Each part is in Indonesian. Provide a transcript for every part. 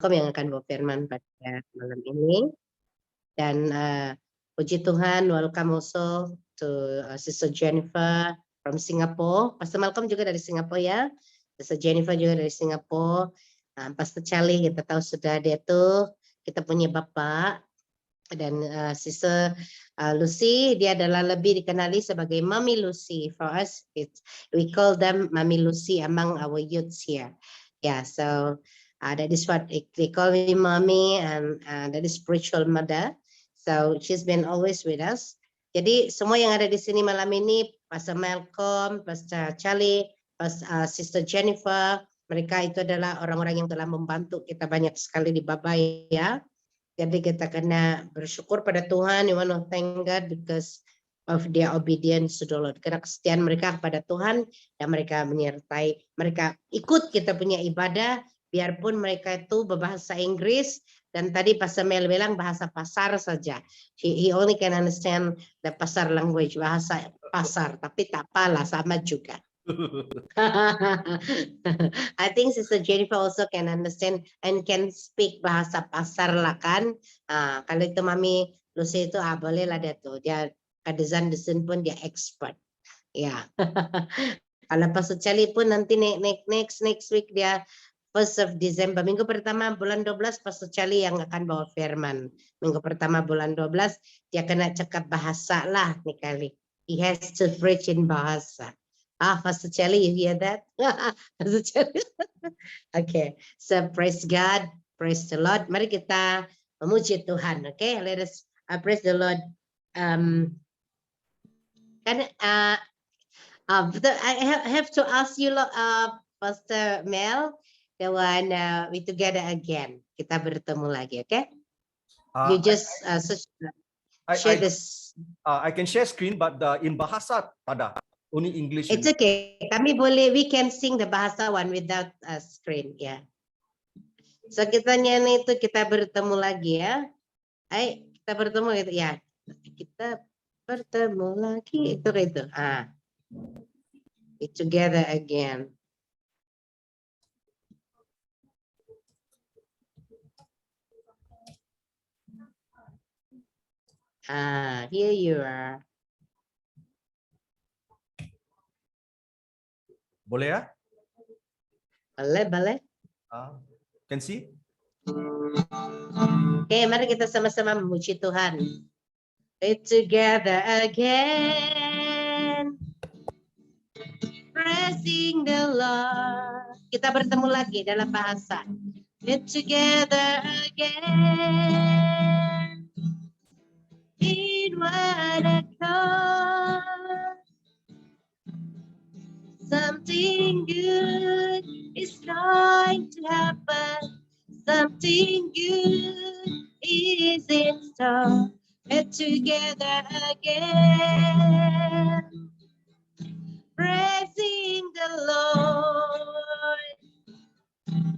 yang akan bawa firman pada malam ini. Dan puji Tuhan, welcome also to Sister Jennifer from Singapore. Pastor Malcolm juga dari Singapura ya. Sister Jennifer juga dari Singapura. Pastor Charlie kita tahu sudah dia tuh kita punya bapak. Dan Sister Lucy dia adalah lebih dikenali sebagai Mami Lucy. For us, we call them Mami Lucy among our youths here. Yeah, so that is what they call me Mommy, and that is spiritual mother. So she's been always with us. Jadi semua yang ada di sini malam ini, Pastor Malcolm, Pastor Charlie, Sister Jennifer, mereka itu adalah orang-orang yang telah membantu kita banyak sekali di Babai ya. Jadi kita kena bersyukur pada Tuhan, you want to thank God because of their obedience to the Lord. Karena kesetiaan mereka kepada Tuhan dan mereka menyertai, mereka ikut kita punya ibadah, biarpun mereka itu berbahasa Inggris, dan tadi Pastor Mel bilang bahasa pasar saja. He only can understand the pasar language, bahasa pasar, tapi tak apalah, sama juga. I think Sister Jennifer also can understand and can speak bahasa pasar lah kan. Kalau itu Mami Lucy itu boleh lah dia tuh. Dia desain pun dia expert. Ya. Kalau Pastor Charlie pun nanti next week dia 1st of December, minggu pertama bulan 12 Pastor Charlie yang akan bawa firman. Minggu pertama bulan 12 dia kena cakap bahasa lah nih kali. He has to preach in bahasa. Pastor Charlie, you hear that? Pastor Charlie. Okay, so praise God, praise the Lord. Mari kita memuji Tuhan. Okay, let us praise the Lord. I have to ask you, Pastor Mel, the one we together again. Kita bertemu lagi, okay? You just share this. I can share screen, but in bahasa tada. Only English. It's okay. We can sing the bahasa one without a screen, ya. Yeah. So kita nyanyi itu kita bertemu lagi ya. Kita bertemu gitu ya. Kita bertemu lagi itu. We together again. Here you are. Boleh ya? Boleh. Can see? Oke, mari kita sama-sama memuji Tuhan. We're together again, praising the Lord. Kita bertemu lagi dalam bahasa. We're together again, in one accord. Something good is going to happen. Something good is in store. We're together again, praising the Lord.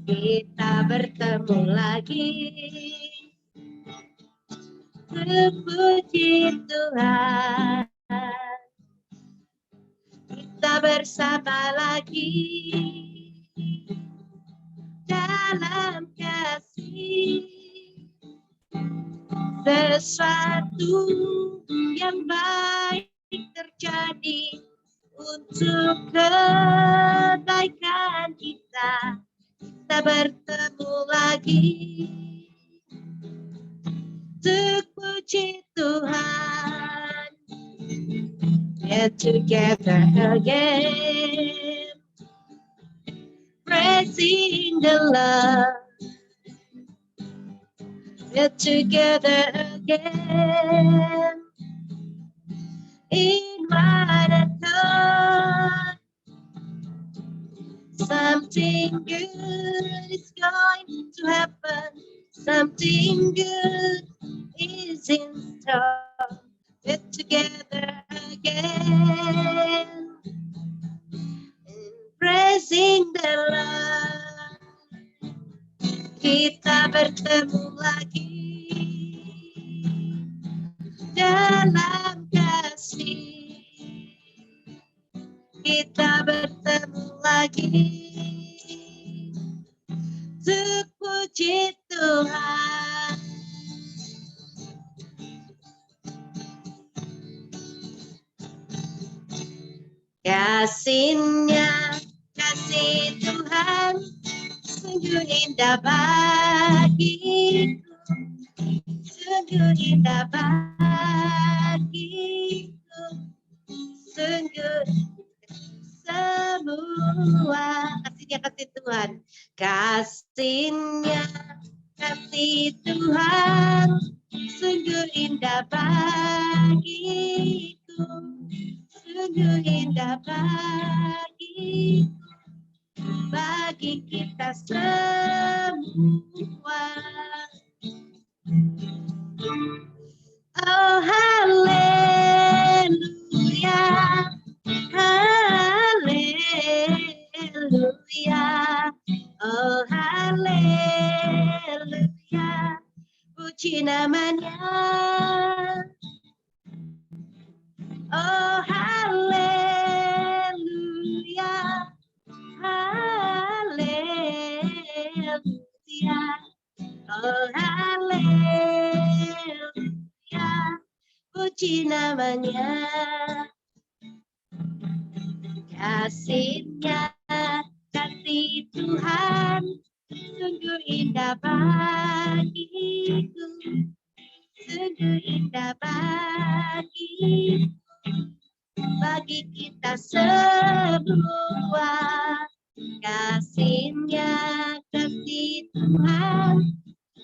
Kita bertemu lagi, puji Tuhan. Kita bersama lagi dalam kasih, sesuatu yang baik terjadi untuk kebaikan kita. Kita bertemu lagi untuk puji Tuhan. We're together again, praising the Lord. We're together again, in one accord. Something good is going to happen. Something good is in store. We're together again, praising the Lord. Kita bertemu lagi dalam kasih. Kita bertemu lagi untuk puji Tuhan. Kasih-Nya, kasih Tuhan sungguh indah bagiku, sungguh indah bagiku, sungguh semua kasih-Nya, kasih Tuhan, kasih-Nya, kasih Tuhan sungguh indah bagiku, sungguh indah bagi kita semua. Oh haleluya, haleluya, oh haleluya, puji namanya. Oh haleluya, haleluya, oh haleluya, puji namanya. Kasih-Nya, kasih Tuhan sungguh indah bagiku, sungguh indah bagi kita semua. Kasih-Nya, kasih Tuhan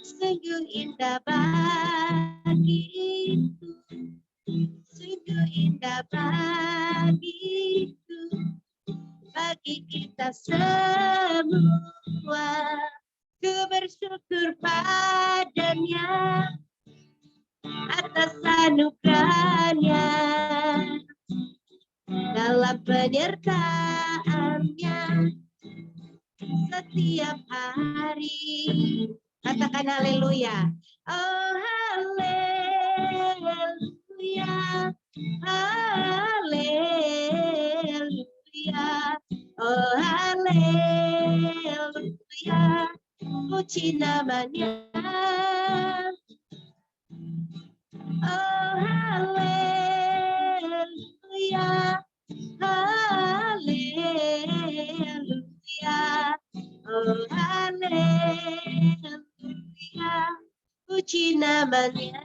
sungguh indah bagiku, sungguh indah bagiku, bagi kita semua. Ku bersyukur padanya atas anugerahnya, dalam penyertaannya setiap hari. Katakan haleluya. Oh haleluya, haleluya, oh haleluya, puji namanya. Oh haleluya, haleluya, oh haleluya, puji namanya.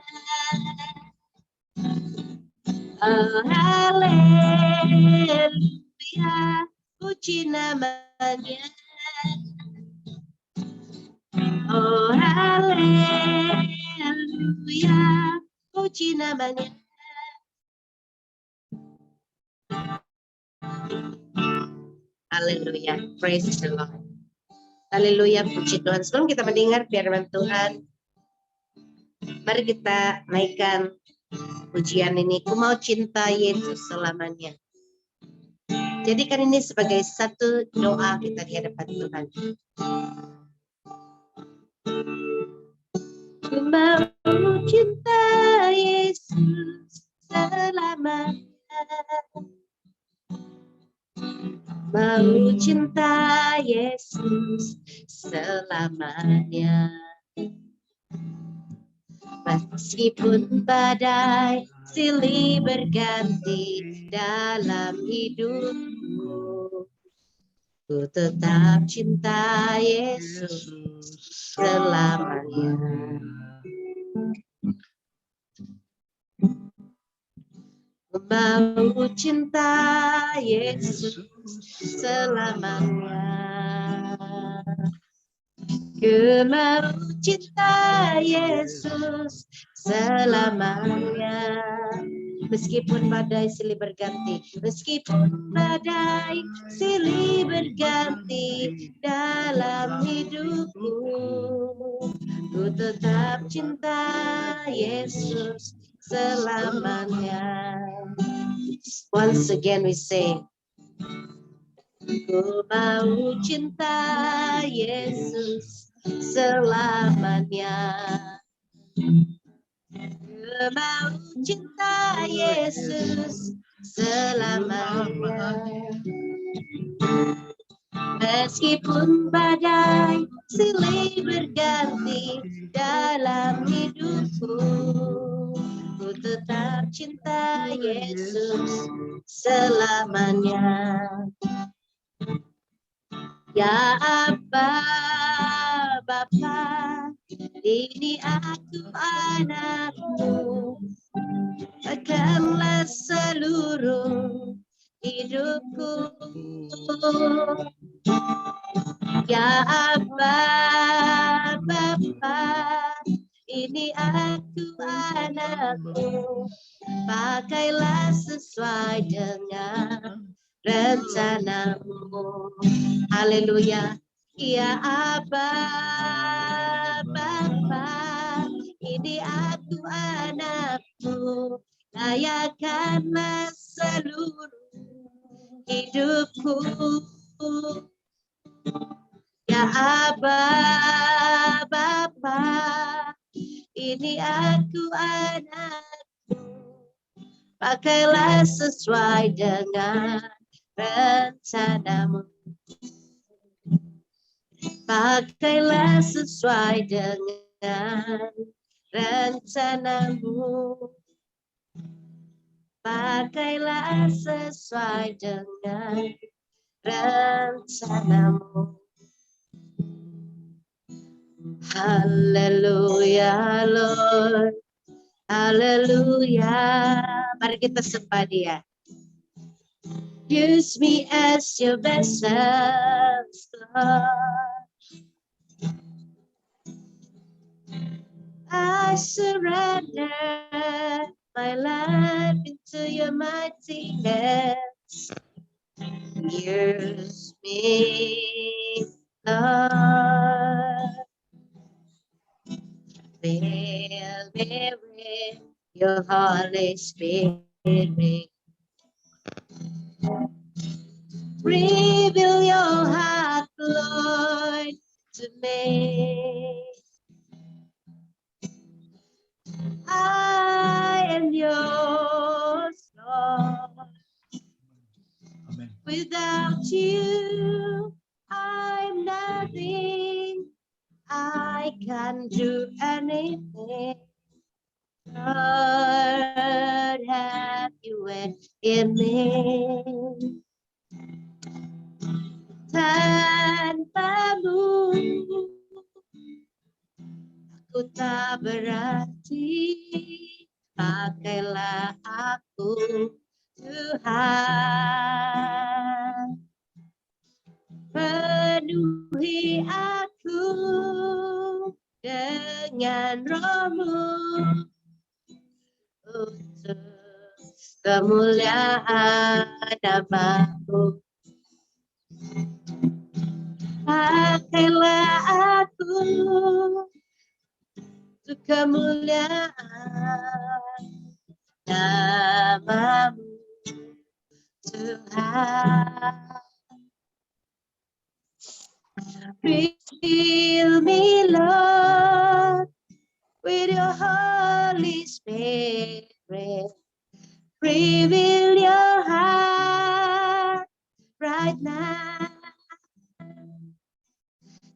Oh haleluya, puji namanya. Oh haleluya, puji namanya. Haleluya, praise the Lord. Haleluya, puji Tuhan. Sebelum kita mendengar firman Tuhan, mari kita naikkan pujian ini. Ku mau cinta Yesus selamanya. Jadikan ini sebagai satu doa kita di hadapan Tuhan. Ku mau cinta Yesus selamanya. Mau cinta Yesus selamanya. Meskipun badai silih berganti dalam hidupku, ku tetap cinta Yesus selamanya. Mau cinta Yesus selamanya. Ku mau cinta Yesus selamanya. Meskipun badai silih berganti, meskipun badai silih berganti dalam hidupku, ku tetap cinta Yesus selamanya. Once again we say, ku mau cinta Yesus selamanya. Ku mau cinta Yesus selamanya. Meskipun badai silih berganti dalam hidupku, ku tetap cinta Yesus selamanya. Ya Aba, Bapa, ini aku anakmu, peganlah seluruh hidupku. Ya Aba, Bapa, ini aku anakmu, pakailah sesuai dengan rencanamu. Haleluya. Ya Aba, Bapa, ini aku anakmu, layakanlah seluruh hidupku. Ya Aba, Bapa, ini aku anakmu, pakailah sesuai dengan rencanamu. Pakailah sesuai dengan rencanamu. Pakailah sesuai dengan rencanamu. Haleluya, Lord. Haleluya. Mari kita sembah Dia. Use me as your vessels, Lord. I surrender my life into your mighty hands. Use me, Lord. Fill me with your Holy Spirit. Reveal your heart, Lord, to me. I am yours, Lord. Amen. Without you, I'm nothing. I can't do anything. Lord, have your way in me. Tanpamu, aku tak berarti. Pakailah aku, Tuhan. Penuhi aku dengan roh-Mu untuk kemuliaan nama-Mu. Pakailah aku untuk kemuliaan nama-Mu, Tuhan. Fill me, Lord, with your Holy Spirit. Reveal your heart right now.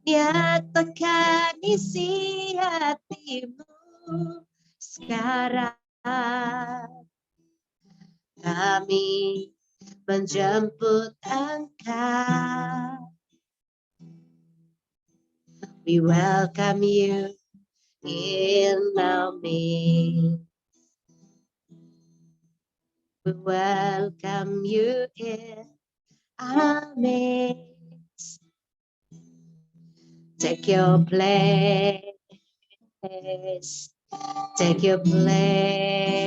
Nyatakan isi hatimu sekarang. Kami menjemput Engkau. We welcome you in our midst. We welcome you in our midst. Take your place. Take your place.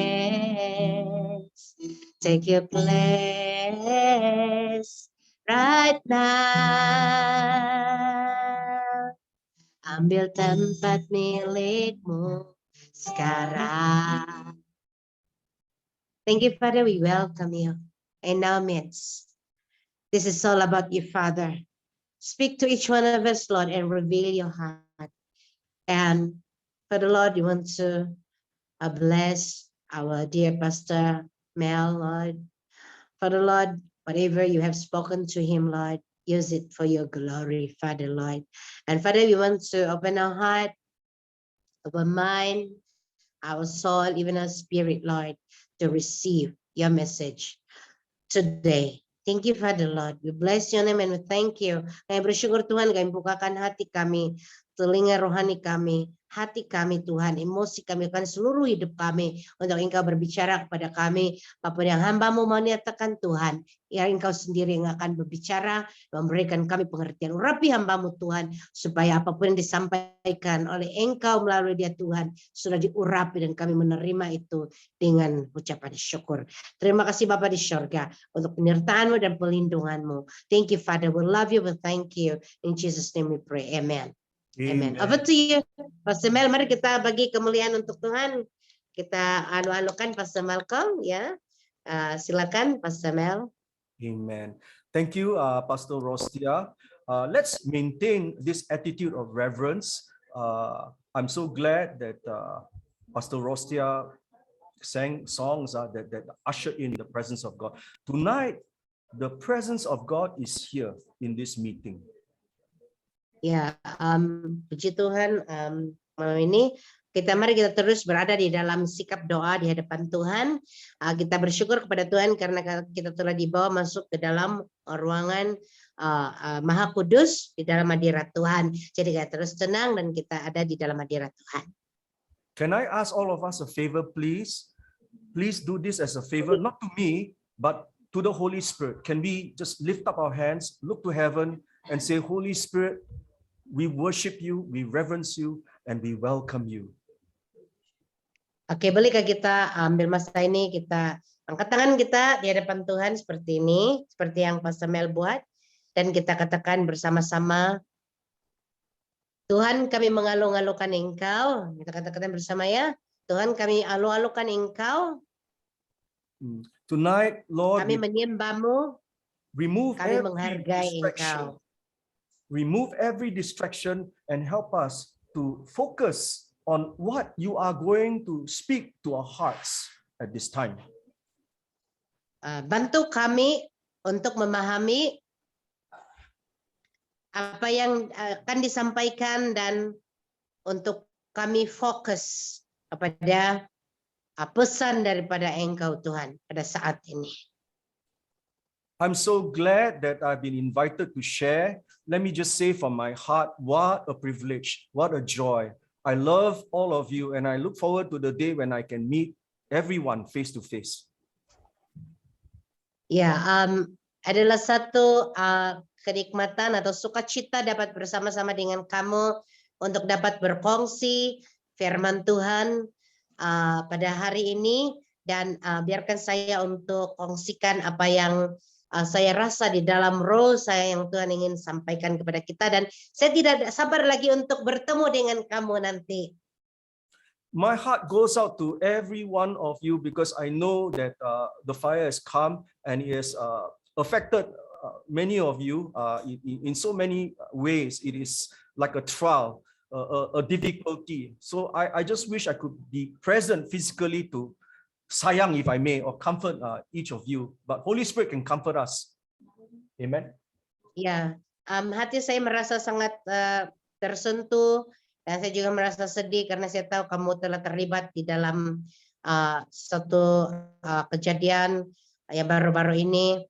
Take your place right now. Ambil tempat milikmu sekarang. Thank you, Father. We welcome you in our midst. This is all about you, Father. Speak to each one of us, Lord, and reveal your heart. And Father, Lord, you want to bless our dear Pastor Mel, Lord. Father, Lord, whatever you have spoken to him, Lord, use it for your glory, Father Lord. And Father, we want to open our heart, our mind, our soul, even our spirit, Lord, to receive your message today. Thank you, Father Lord. We bless your name and we thank you. Kami bersyukur Tuhan, kami bukakan hati kami, telinga rohani kami, hati kami Tuhan, emosi kami, kan seluruh hidup kami untuk Engkau berbicara kepada kami. Apapun yang hamba-Mu mau nyatakan Tuhan, ya Engkau sendiri yang akan berbicara, memberikan kami pengertian. Urapi hamba-Mu Tuhan, supaya apapun yang disampaikan oleh Engkau melalui dia Tuhan, sudah diurapi dan kami menerima itu dengan ucapan syukur. Terima kasih Bapa di syurga untuk penyertaan-Mu dan pelindungan-Mu. Thank you Father, we love you, we thank you. In Jesus' name we pray, amen. Amen. Over to you, Pastor Mel. Mari kita bagi kemuliaan untuk Tuhan. Kita anu-anukan Pastor Malcolm, ya. Silakan Pastor Mel. Amen. Thank you, Pastor Rostia. Let's maintain this attitude of reverence. I'm so glad that Pastor Rostia sang songs that usher in the presence of God. Tonight, the presence of God is here in this meeting. Ya, puji Tuhan, malam ini mari kita terus berada di dalam sikap doa di hadapan Tuhan. Kita bersyukur kepada Tuhan karena kita telah dibawa masuk ke dalam ruangan Maha Kudus di dalam hadirat Tuhan. Jadi kita terus tenang dan kita ada di dalam hadirat Tuhan. Can I ask all of us a favor, please? Please do this as a favor, not to me, but to the Holy Spirit. Can we just lift up our hands, look to heaven, and say, Holy Spirit, we worship you, we reverence you, and we welcome you. Oke, bolehkah kita ambil masa ini, kita angkat tangan kita di hadapan Tuhan seperti ini, seperti yang Pastor Mel buat, dan kita katakan bersama-sama, Tuhan kami mengalu-alukan Engkau, kita katakan bersama ya, Tuhan kami alu-alukan Engkau. Tonight, Lord, kami menyembah-Mu, remove kami every menghargai distraction. Engkau. Remove every distraction and help us to focus on what you are going to speak to our hearts at this time. Bantu kami untuk memahami apa yang akan disampaikan dan untuk kami fokus kepada pesan daripada Engkau Tuhan pada saat ini. I'm so glad that I've been invited to share. Let me just say from my heart, what a privilege, what a joy. I love all of you and I look forward to the day when I can meet everyone face to face. Ya, adalah satu kenikmatan atau sukacita dapat bersama-sama dengan kamu untuk dapat berkongsi firman Tuhan pada hari ini, dan biarkan saya untuk kongsikan apa yang saya rasa di dalam roh saya yang Tuhan ingin sampaikan kepada kita, dan saya tidak sabar lagi untuk bertemu dengan kamu nanti. My heart goes out to every one of you because I know that the fire has come and it has affected many of you in so many ways. It is like a trial, a difficulty. So I just wish I could be present physically to sayang, if I may, or comfort each of you. But Holy Spirit can comfort us. Amen. Ya, hati saya merasa sangat tersentuh, dan saya juga merasa sedih karena saya tahu kamu telah terlibat di dalam satu kejadian yang baru-baru ini.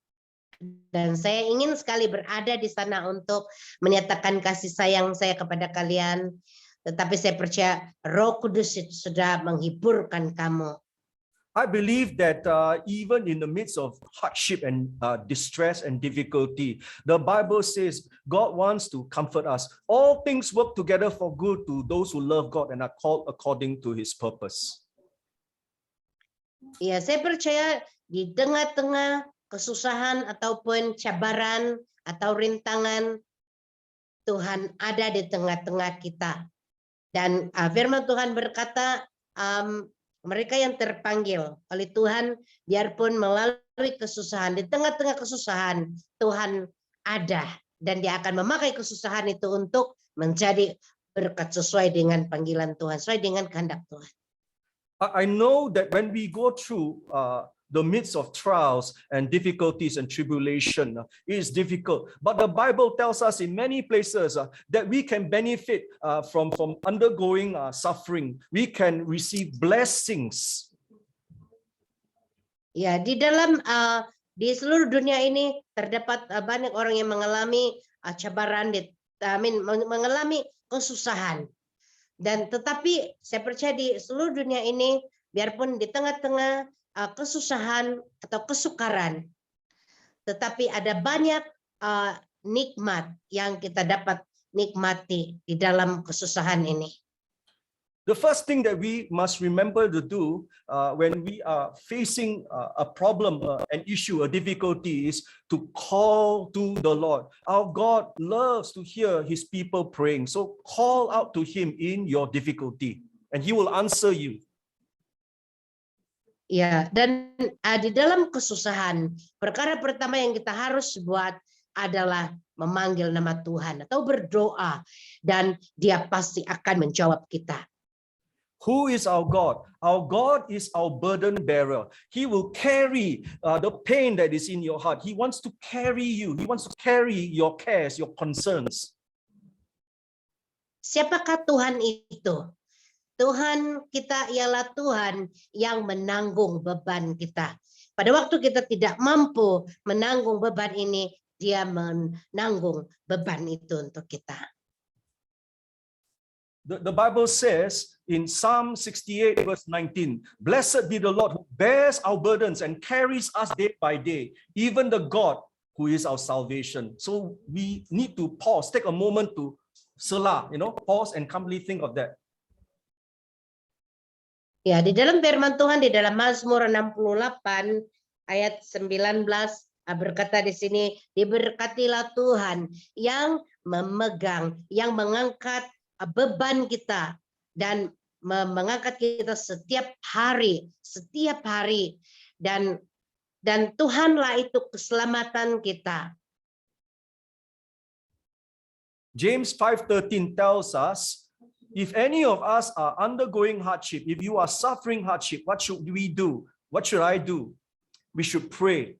Dan saya ingin sekali berada di sana untuk menyatakan kasih sayang saya kepada kalian. Tetapi saya percaya Roh Kudus itu sudah menghiburkan kamu. I believe that even in the midst of hardship and distress and difficulty, the Bible says God wants to comfort us. All things work together for good to those who love God and are called according to His purpose. Ya, saya percaya di tengah-tengah kesusahan ataupun cabaran atau rintangan, Tuhan ada di tengah-tengah kita. Dan firman Tuhan berkata, mereka yang terpanggil oleh Tuhan, biarpun melalui kesusahan, di tengah-tengah kesusahan, Tuhan ada. Dan dia akan memakai kesusahan itu untuk menjadi berkat sesuai dengan panggilan Tuhan, sesuai dengan kehendak Tuhan. I know that when we go through the midst of trials and difficulties and tribulation. It is difficult, but the Bible tells us in many places that we can benefit from undergoing suffering. We can receive blessings. Ya, di seluruh dunia ini terdapat banyak orang yang mengalami cabaran, mengalami kesusahan. Dan tetapi saya percaya di seluruh dunia ini, biarpun di tengah-tengah kesusahan atau kesukaran, tetapi ada banyak nikmat yang kita dapat nikmati di dalam kesusahan ini. The first thing that we must remember to do when we are facing a problem, an issue, a difficulty is to call to the Lord. Our God loves to hear his people praying. So call out to him in your difficulty and he will answer you. Ya, dan di dalam kesusahan, perkara pertama yang kita harus buat adalah memanggil nama Tuhan atau berdoa, dan dia pasti akan menjawab kita. Who is our God? Our God is our burden bearer. He will carry the pain that is in your heart. He wants to carry you. He wants to carry your cares, your concerns. Siapakah Tuhan itu? Tuhan kita ialah Tuhan yang menanggung beban kita. Pada waktu kita tidak mampu menanggung beban ini, dia menanggung beban itu untuk kita. The Bible says in Psalm 68 verse 19, "Blessed be the Lord who bears our burdens and carries us day by day, even the God who is our salvation." So we need to pause, take a moment to selah, pause and calmly think of that. Ya, di dalam firman Tuhan di dalam Mazmur 68 ayat 19 berkata di sini, diberkatilah Tuhan yang memegang, yang mengangkat beban kita dan mengangkat kita setiap hari, dan Tuhanlah itu keselamatan kita. James 5:13 tells us, if any of us are undergoing hardship, if you are suffering hardship, what should we do? What should I do? We should pray.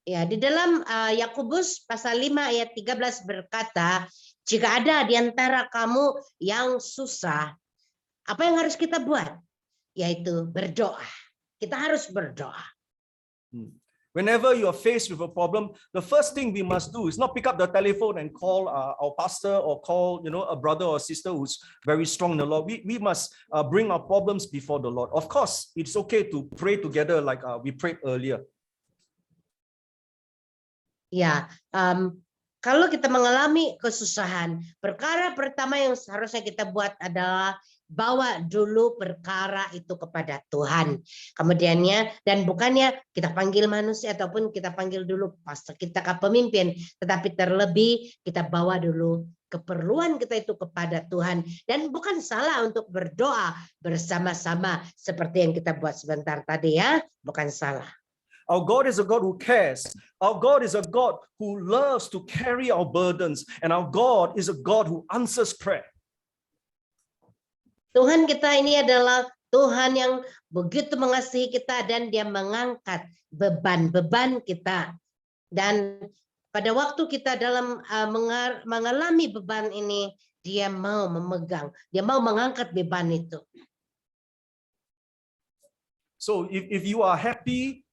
Ya, di dalam Yakobus pasal 5 ayat 13 berkata, jika ada di antara kamu yang susah, apa yang harus kita buat? Yaitu berdoa. Kita harus berdoa. Whenever you are faced with a problem, the first thing we must do is not pick up the telephone and call our pastor or call a brother or sister who's very strong in the Lord. We must bring our problems before the Lord. Of course, it's okay to pray together like we prayed earlier. Ya, kalau kita mengalami kesusahan, perkara pertama yang seharusnya kita buat adalah bawa dulu perkara itu kepada Tuhan. Kemudiannya, dan bukannya kita panggil manusia ataupun kita panggil dulu pastor kita ke pemimpin, tetapi terlebih kita bawa dulu keperluan kita itu kepada Tuhan. Dan bukan salah untuk berdoa bersama-sama seperti yang kita buat sebentar tadi ya, bukan salah. Our God is a God who cares. Our God is a God who loves to carry our burdens. And our God is a God who answers prayer. Tuhan kita ini adalah Tuhan yang begitu mengasihi kita dan dia mengangkat beban-beban kita. Dan pada waktu kita dalam mengalami beban ini, dia mau memegang, dia mau mengangkat beban itu. So if you are happy,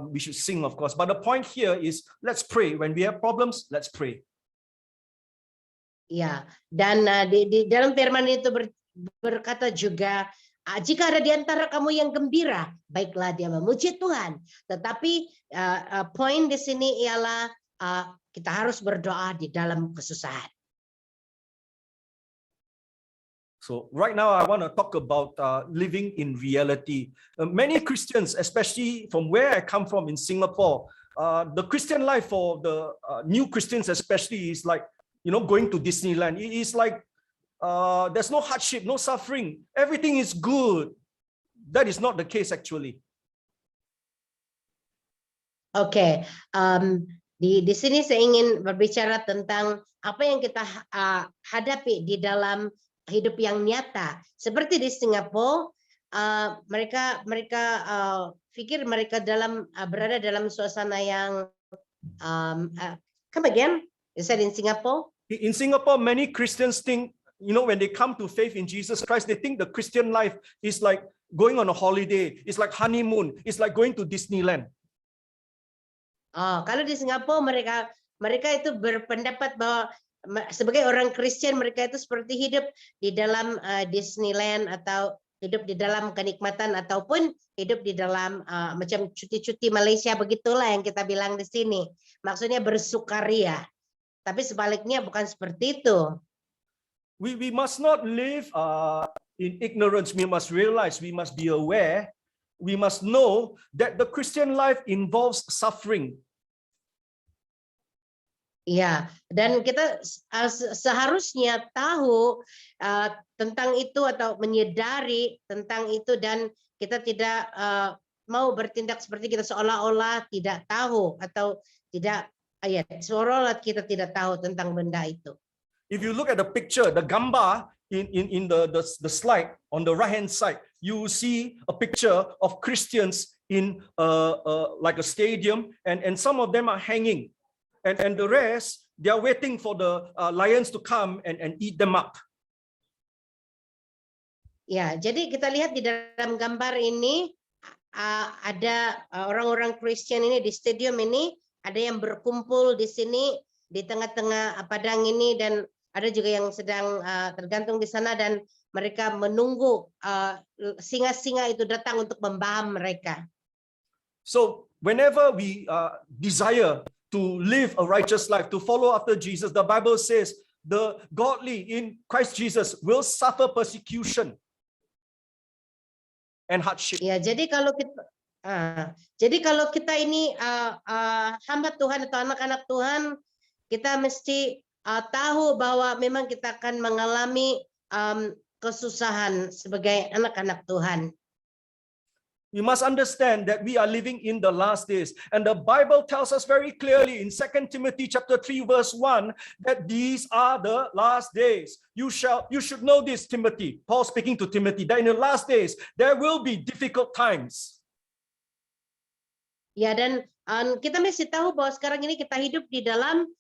we should sing, of course. But the point here is, let's pray. When we have problems, let's pray. Ya, dan di dalam firman itu berkata juga, jika ada di antara kamu yang gembira, baiklah dia memuji Tuhan. Tetapi poin di sini ialah kita harus berdoa di dalam kesusahan. So right now I want to talk about living in reality. Many Christians, especially from where I come from in Singapore, the Christian life for the new Christians especially is like, going to Disneyland. It is like there's no hardship, no suffering. Everything is good. That is not the case actually. Oke, di sini saya ingin berbicara tentang apa yang kita hadapi di dalam hidup yang nyata. Seperti di Singapura, mereka pikir mereka berada dalam suasana yang come again? You said in Singapore? In Singapore, many Christians think, when they come to faith in Jesus Christ, they think the Christian life is like going on a holiday. It's like honeymoon. It's like going to Disneyland. Kalau di Singapura mereka itu berpendapat bahwa sebagai orang Kristen mereka itu seperti hidup di dalam Disneyland atau hidup di dalam kenikmatan ataupun hidup di dalam macam cuti-cuti Malaysia, begitulah yang kita bilang di sini. Maksudnya bersukaria. Tapi sebaliknya bukan seperti itu. We must not live in ignorance. We must realize, we must be aware, we must know that the Christian life involves suffering. Ya, dan kita seharusnya tahu tentang itu atau menyadari tentang itu, dan kita tidak mau bertindak seperti kita seolah-olah tidak tahu atau tidak, seolah-olah kita tidak tahu tentang benda itu. If you look at the picture, the gambar in the slide on the right-hand side, you see a picture of Christians in like a stadium, and some of them are hanging. And the rest, they are waiting for the lions to come and eat them up. Ya, jadi kita lihat di dalam gambar ini ada orang-orang Kristen ini di stadium ini, ada yang berkumpul di sini di tengah-tengah padang ini, dan ada juga yang sedang tergantung di sana, dan mereka menunggu singa-singa itu datang untuk membaham mereka. So whenever we desire to live a righteous life, to follow after Jesus, the Bible says the godly in Christ Jesus will suffer persecution and hardship. Ya, jadi kalau kita ini hamba Tuhan atau anak-anak Tuhan, kita mesti tahu bahwa memang kita akan mengalami kesusahan sebagai anak-anak Tuhan. We must understand that we are living in the last days. And the Bible tells us very clearly in 2 Timothy chapter 3 verse 1 that these are the last days. You should know this, Timothy. Paul speaking to Timothy, that in the last days there will be difficult times. Ya, dan kita mesti tahu bahwa sekarang ini kita hidup di dalam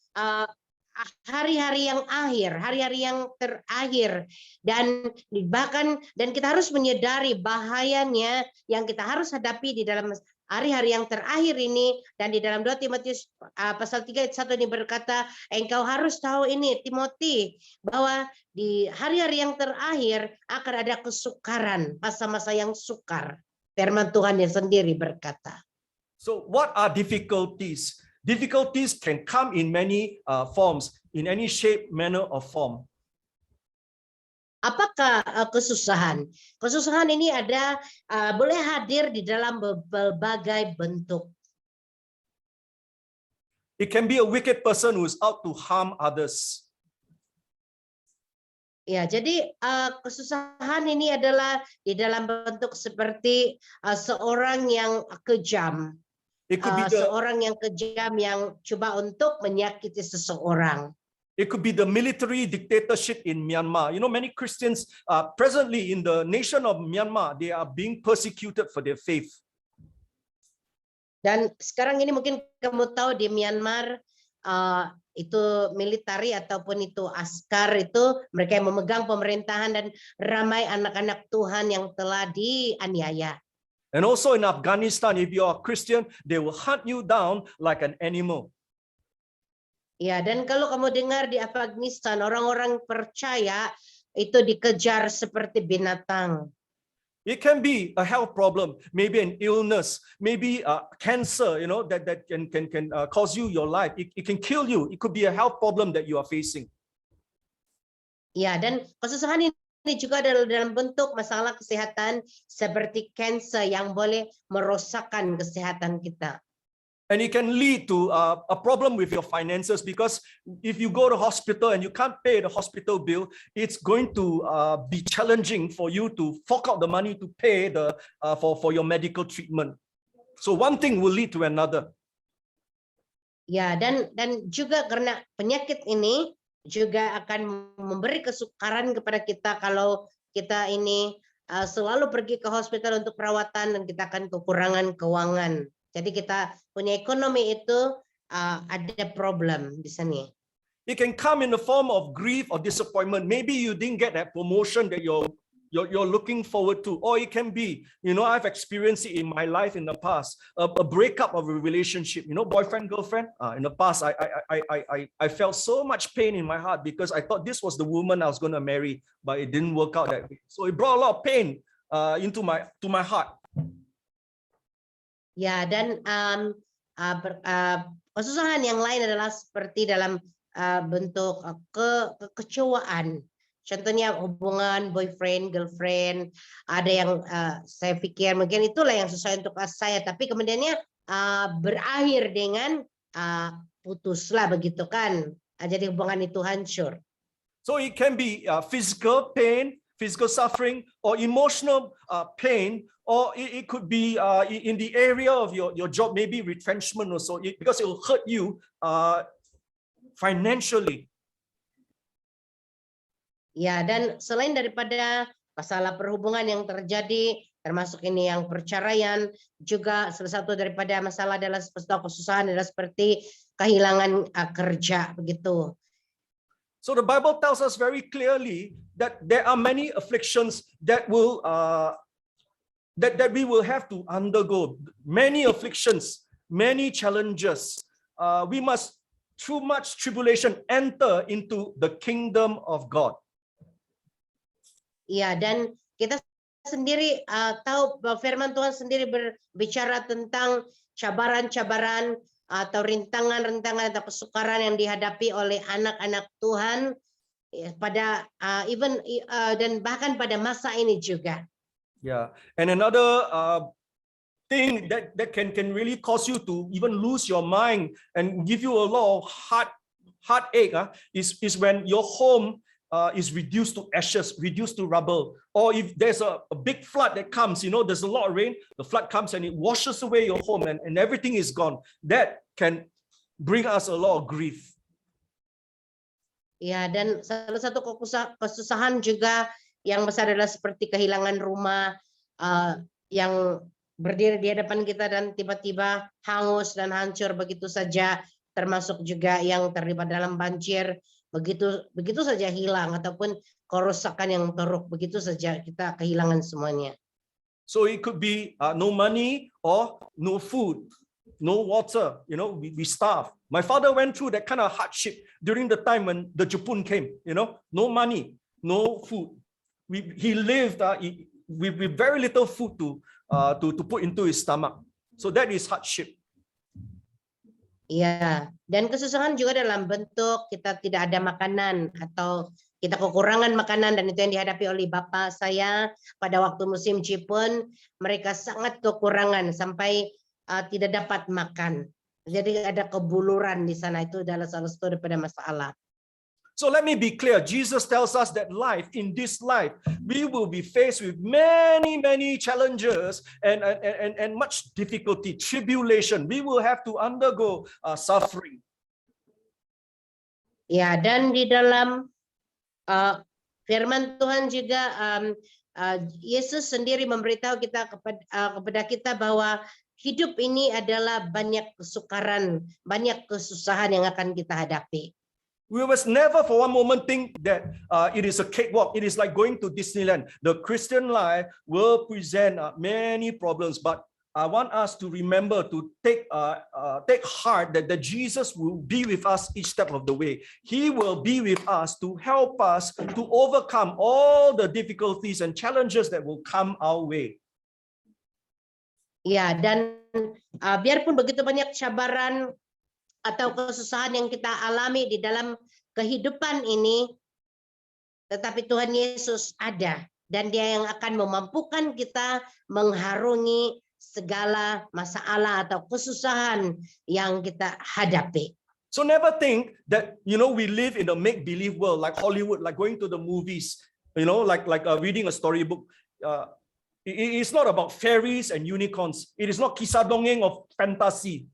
hari-hari yang akhir, hari-hari yang terakhir, dan bahkan kita harus menyadari bahayanya yang kita harus hadapi di dalam hari-hari yang terakhir ini. Dan di dalam 2 Timotius pasal 3 ayat 1 ini berkata, engkau harus tahu ini Timothy, bahwa di hari-hari yang terakhir akan ada kesukaran, masa-masa yang sukar. Firman Tuhan yang sendiri berkata. So what are difficulties? Difficulties can come in many forms, in any shape, manner, or form. Apakah kesusahan? Kesusahan ini boleh hadir di dalam berbagai bentuk. It can be a wicked person who is out to harm others. Ya, jadi kesusahan ini adalah di dalam bentuk seperti seorang yang kejam. Seorang yang kejam yang coba untuk menyakiti seseorang. It could be the military dictatorship in Myanmar. Many Christians presently in the nation of Myanmar, they are being persecuted for their faith. Dan sekarang ini mungkin kamu tahu di Myanmar itu militari ataupun itu askar itu mereka yang memegang pemerintahan, dan ramai anak-anak Tuhan yang telah dianiaya. And also in Afghanistan, if you are a Christian, they will hunt you down like an animal. Ya, dan kalau kamu dengar di Afghanistan, orang-orang percaya itu dikejar seperti binatang. It can be a health problem, maybe an illness, maybe cancer, that can cause you your life. It can kill you. It could be a health problem that you are facing. Ya, dan kesusahan ini juga adalah dalam bentuk masalah kesehatan seperti kanker yang boleh merosakkan kesehatan kita. And it can lead to a problem with your finances, because if you go to hospital and you can't pay the hospital bill, it's going to be challenging for you to fork out the money to pay for your medical treatment. So one thing will lead to another. Ya, dan juga karena penyakit ini juga akan memberi kesukaran kepada kita kalau kita ini selalu pergi ke hospital untuk perawatan dan kita akan kekurangan keuangan. Jadi kita punya ekonomi itu ada problem di sini. It can come in the form of grief or disappointment. Maybe you didn't get that promotion that you're looking forward to, or it can be, I've experienced it in my life in the past, a breakup of a relationship, boyfriend, girlfriend. In the past, I felt so much pain in my heart because I thought this was the woman I was going to marry, but it didn't work out that way. So it brought a lot of pain to my heart. Ya, dan kesusahan yang lain adalah seperti dalam bentuk kekecewaan. Contohnya hubungan boyfriend, girlfriend, ada yang saya pikir mungkin itulah yang sesuai untuk saya, tapi kemudiannya berakhir dengan putuslah begitu kan. Jadi hubungan itu hancur. So it can be physical pain, physical suffering, or emotional pain, or it could be in the area of your job, maybe retrenchment or so, because it will hurt you financially. Ya, dan selain daripada masalah perhubungan yang terjadi, termasuk ini yang perceraian, juga salah satu daripada masalah adalah kesusahan adalah seperti kehilangan kerja begitu. So the Bible tells us very clearly that there are many afflictions that will that we will have to undergo. Many afflictions, many challenges. We must, through much tribulation, enter into the kingdom of God. Ya, dan kita sendiri tahu bahwa firman Tuhan sendiri berbicara tentang cabaran-cabaran atau rintangan-rintangan atau kesukaran yang dihadapi oleh anak-anak Tuhan pada dan bahkan pada masa ini juga. Yeah, and another thing that can really cause you to even lose your mind and give you a lot of heartache is when your home is reduced to ashes, reduced to rubble, or if there's a big flood that comes, there's a lot of rain, the flood comes and it washes away your home and everything is gone. That can bring us a lot of grief. Ya, dan salah satu kesusahan juga yang besar adalah seperti kehilangan rumah yang berdiri di hadapan kita dan tiba-tiba hangus dan hancur begitu saja, termasuk juga yang terlibat dalam banjir. Begitu saja hilang, ataupun kerusakan yang teruk, begitu saja kita kehilangan semuanya. So it could be no money or no food, no water, we starve. My father went through that kind of hardship during the time when the Jepun came, no money, no food. He lived with very little food to put into his stomach. So that is hardship. Ya, dan kesusahan juga dalam bentuk kita tidak ada makanan atau kita kekurangan makanan, dan itu yang dihadapi oleh bapak saya pada waktu musim Jepun. Mereka sangat kekurangan sampai tidak dapat makan. Jadi ada kebuluran di sana, itu adalah salah satu daripada masalah. So let me be clear. Jesus tells us that in this life, we will be faced with many, many challenges and much difficulty, tribulation. We will have to undergo suffering. Ya, dan di dalam firman Tuhan juga Yesus sendiri memberitahu kepada kita bahwa hidup ini adalah banyak kesukaran, banyak kesusahan yang akan kita hadapi. We must never for one moment think that it is a cakewalk. It is like going to Disneyland. The Christian life will present many problems, but I want us to remember to take heart that Jesus will be with us each step of the way. He will be with us to help us to overcome all the difficulties and challenges that will come our way. Ya, dan biarpun begitu banyak cabaran atau kesusahan yang kita alami di dalam kehidupan ini, tetapi Tuhan Yesus ada, dan Dia yang akan memampukan kita mengharungi segala masalah atau kesusahan yang kita hadapi. So never think that we live in a make-believe world like Hollywood, like going to the movies, like reading a storybook. It is not about fairies and unicorns. It is not kisah dongeng of fantasy.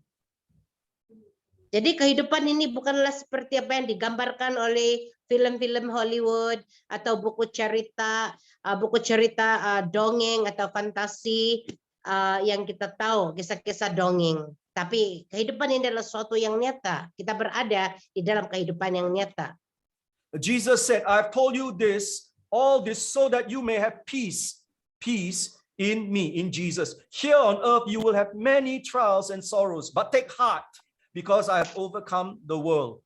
Jadi kehidupan ini bukanlah seperti apa yang digambarkan oleh film-film Hollywood atau buku cerita dongeng atau fantasi yang kita tahu, kisah-kisah dongeng. Tapi kehidupan ini adalah sesuatu yang nyata. Kita berada di dalam kehidupan yang nyata. Jesus said, I've told you all this so that you may have peace in me, in Jesus. Here on earth you will have many trials and sorrows, but take heart because I have overcome the world.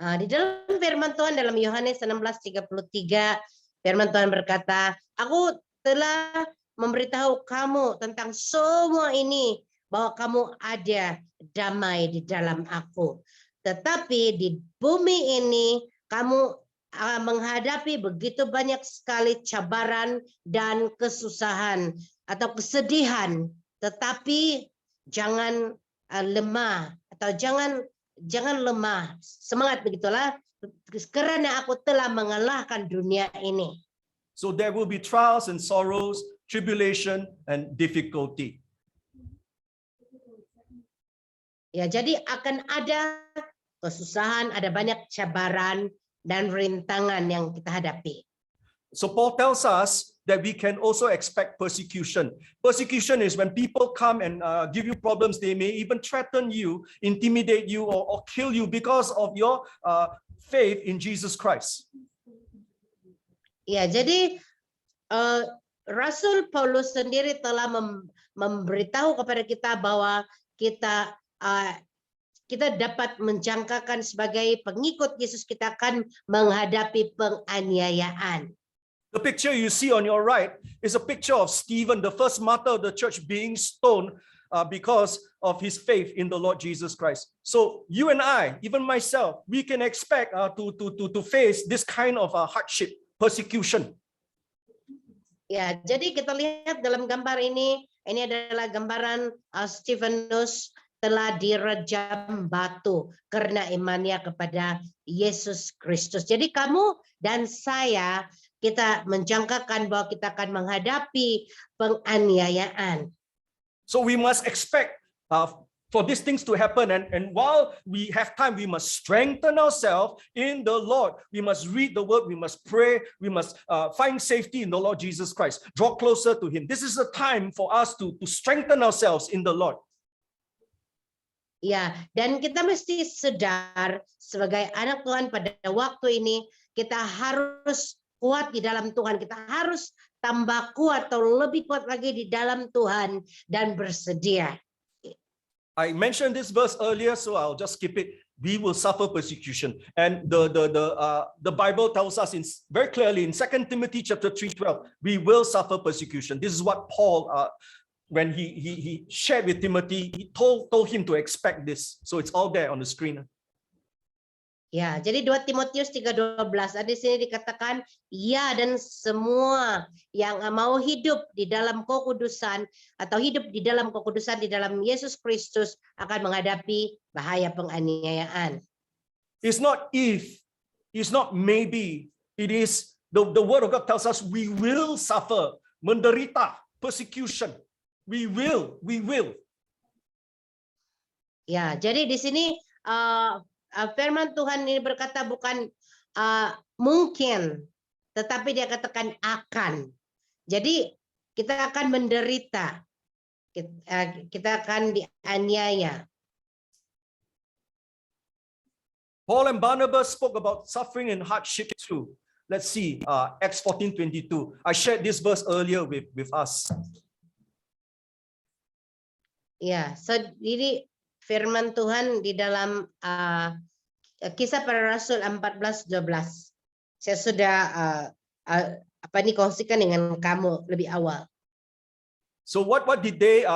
Di dalam firman Tuhan dalam Yohanes 16:33, firman Tuhan berkata, aku telah memberitahu kamu tentang semua ini, bahwa kamu ada damai di dalam aku. Tetapi di bumi ini kamu menghadapi begitu banyak sekali cabaran dan kesusahan atau kesedihan. Tetapi jangan lemah atau jangan lemah. Semangat begitulah, karena aku telah mengalahkan dunia ini. So there will be trials and sorrows, tribulation and difficulty. Ya, jadi akan ada kesusahan, ada banyak cabaran dan rintangan yang kita hadapi. So Paul tells us that we can also expect persecution. Persecution is when people come and give you problems. They may even threaten you, intimidate you, or kill you because of your faith in Jesus Christ. Ya, jadi Rasul Paulus sendiri telah memberitahu kepada kita bahwa kita dapat menjangkakan sebagai pengikut Yesus, kita akan menghadapi penganiayaan. The picture you see on your right is a picture of Stephen, the first martyr of the church, being stoned because of his faith in the Lord Jesus Christ. So you and I, even myself, we can expect to face this kind of hardship, persecution. Ya, jadi kita lihat dalam gambar ini adalah gambaran Stefanus telah direjam batu karena imannya kepada Yesus Kristus. Jadi kamu dan saya, kita menjangkakan bahwa kita akan menghadapi penganiayaan. So we must expect for these things to happen, and while we have time, we must strengthen ourselves in the Lord. We must read the word, we must pray, we must find safety in the Lord Jesus Christ. Draw closer to Him. This is the time for us to strengthen ourselves in the Lord. Ya, dan kita mesti sadar sebagai anak Tuhan pada waktu ini kita harus kuat di dalam Tuhan. Kita harus tambah kuat atau lebih kuat lagi di dalam Tuhan dan bersedia. I mentioned this verse earlier, so I'll just skip it. We will suffer persecution, and the Bible tells us very clearly in 2 Timothy chapter 3:12, we will suffer persecution. This is what Paul when he shared with Timothy, he told him to expect this. So it's all there on the screen. Ya, jadi 2 Timotius 3:12 ada di sini dikatakan, ya, dan semua yang mau hidup di dalam kekudusan atau hidup di dalam kekudusan di dalam Yesus Kristus akan menghadapi bahaya penganiayaan. It's not if, it's not maybe, it is the word of God tells us we will suffer, menderita, persecution. We will. Ya, jadi di sini firman Tuhan ini berkata bukan mungkin, tetapi dia katakan akan. Jadi kita akan menderita, kita akan dianiaya. Paul and Barnabas spoke about suffering and hardship too. Let's see, Acts 14:22. I shared this verse earlier with us. Ya, jadi firman Tuhan di dalam Kisah Para Rasul 14:12. Saya sudah kongsikan dengan kamu lebih awal. So what did they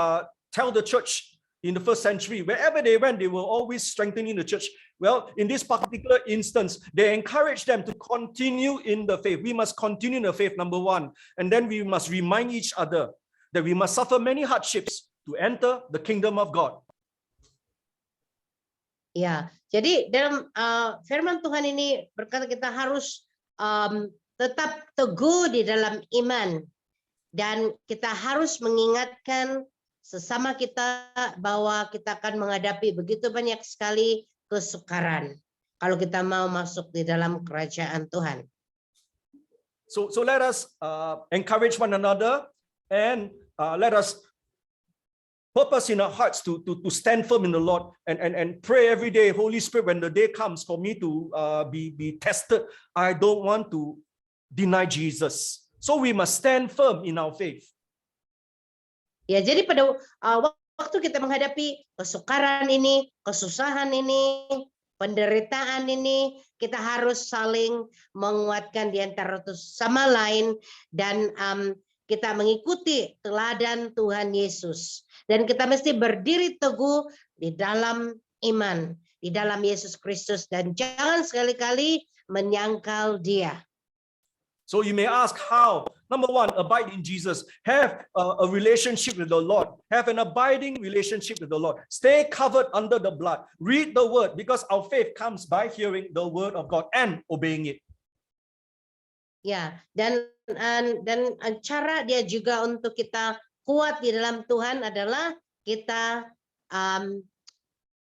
tell the church in the first century? Wherever they went, they were always strengthening the church. Well, in this particular instance, they encouraged them to continue in the faith. We must continue in the faith, number one. And then we must remind each other that we must suffer many hardships to enter the kingdom of God. Ya, jadi dalam firman Tuhan ini berkata kita harus tetap teguh di dalam iman, dan kita harus mengingatkan sesama kita bahwa kita akan menghadapi begitu banyak sekali kesukaran kalau kita mau masuk di dalam kerajaan Tuhan. So let us encourage one another and let us purpose in our hearts to stand firm in the Lord and pray every day. Holy Spirit, when the day comes for me to be tested, I don't want to deny Jesus. So we must stand firm in our faith. Ya, jadi pada waktu kita menghadapi kesukaran ini, kesusahan ini, penderitaan ini, kita harus saling menguatkan di antara satu sama lain dan kita mengikuti teladan Tuhan Yesus. Dan kita mesti berdiri teguh di dalam iman, di dalam Yesus Kristus dan jangan sekali-kali menyangkal Dia. So you may ask how. Number one, abide in Jesus. Have a relationship with the Lord. Have an abiding relationship with the Lord. Stay covered under the blood. Read the word because our faith comes by hearing the word of God and obeying it. Ya, dan cara dia juga untuk kita kuat di dalam Tuhan adalah kita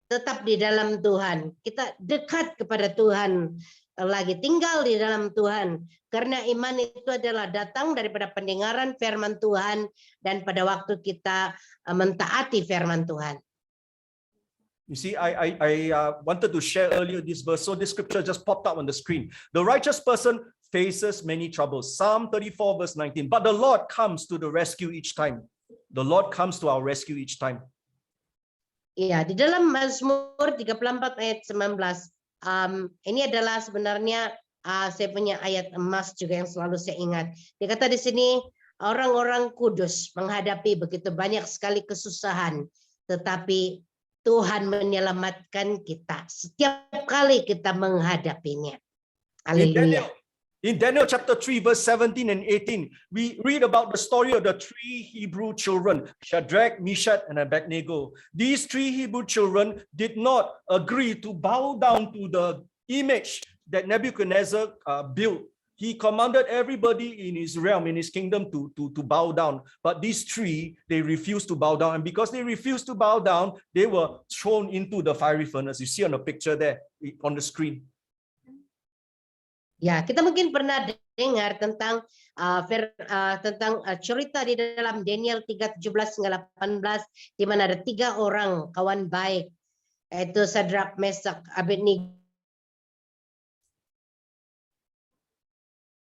tetap di dalam Tuhan. Kita dekat kepada Tuhan lagi, tinggal di dalam Tuhan. Karena iman itu adalah datang daripada pendengaran firman Tuhan dan pada waktu kita mentaati firman Tuhan. You see, I wanted to share earlier this verse, so this scripture just popped up on the screen. The righteous person faces many troubles. Psalm 34 verse 19. But the Lord comes to the rescue each time. The Lord comes to our rescue each time. Iya, di dalam Mazmur 34 ayat 19. Ini adalah sebenarnya saya punya ayat emas juga yang selalu saya ingat. Dikata di sini orang-orang kudus menghadapi begitu banyak sekali kesusahan, tetapi Tuhan menyelamatkan kita setiap kali kita menghadapinya. Haleluya. In Daniel chapter 3 verse 17 and 18, we read about the story of the three Hebrew children, Shadrach, Meshach, and Abednego. These three Hebrew children did not agree to bow down to the image that Nebuchadnezzar built. He commanded everybody in his realm, in his kingdom to bow down. But these three, they refused to bow down. And because they refused to bow down, they were thrown into the fiery furnace. You see on the picture there on the screen. Ya, kita mungkin pernah dengar tentang cerita di dalam Daniel 3:17 hingga 18 di mana ada 3 orang kawan baik, yaitu Shadrach, Meshach, Abednego.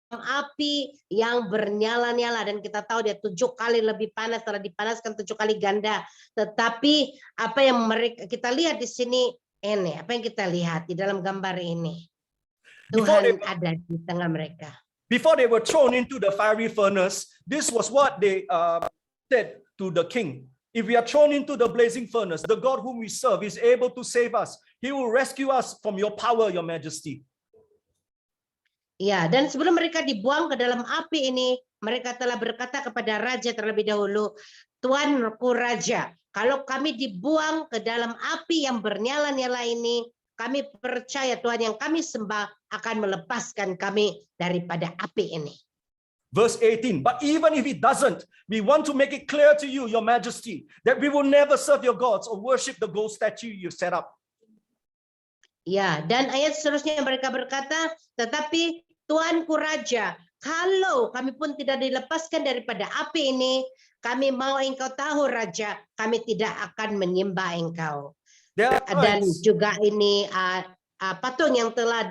Api yang bernyala-nyala dan kita tahu dia 7 kali lebih panas, setelah dipanaskan 7 kali ganda. Tetapi apa yang kita lihat di sini ini, apa yang kita lihat di dalam gambar ini? Tuhan ada di tengah mereka. Before they were thrown into the fiery furnace, this was what they said to the king. If we are thrown into the blazing furnace, the God whom we serve is able to save us. He will rescue us from your power, your majesty. Ya, dan sebelum mereka dibuang ke dalam api ini, mereka telah berkata kepada raja terlebih dahulu, Tuanku Raja, kalau kami dibuang ke dalam api yang bernyala-nyala ini, kami percaya Tuhan yang kami sembah akan melepaskan kami daripada api ini. Verse 18, but even if it doesn't, we want to make it clear to you, your majesty, that we will never serve your gods or worship the gold statue you set up. Ya, dan ayat seterusnya mereka berkata, tetapi Tuanku Raja, kalau kami pun tidak dilepaskan daripada api ini, kami mau engkau tahu Raja, kami tidak akan menyembah engkau. Dan juga ini patung yang telah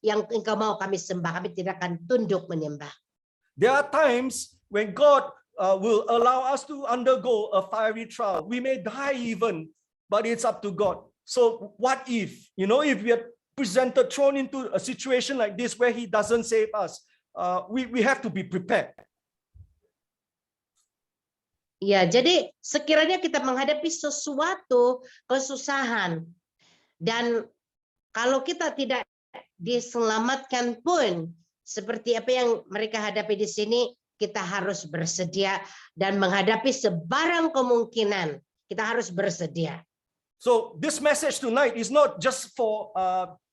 yang engkau mau kami sembah, kami tidak akan tunduk menyembah. There are times when God will allow us to undergo a fiery trial. We may die even, but it's up to God. So what if, if we are presented, thrown into a situation like this where He doesn't save us, we have to be prepared. Ya, jadi sekiranya kita menghadapi sesuatu kesusahan dan kalau kita tidak diselamatkan pun seperti apa yang mereka hadapi di sini, kita harus bersedia dan menghadapi sebarang kemungkinan. Kita harus bersedia. So this message tonight is not just for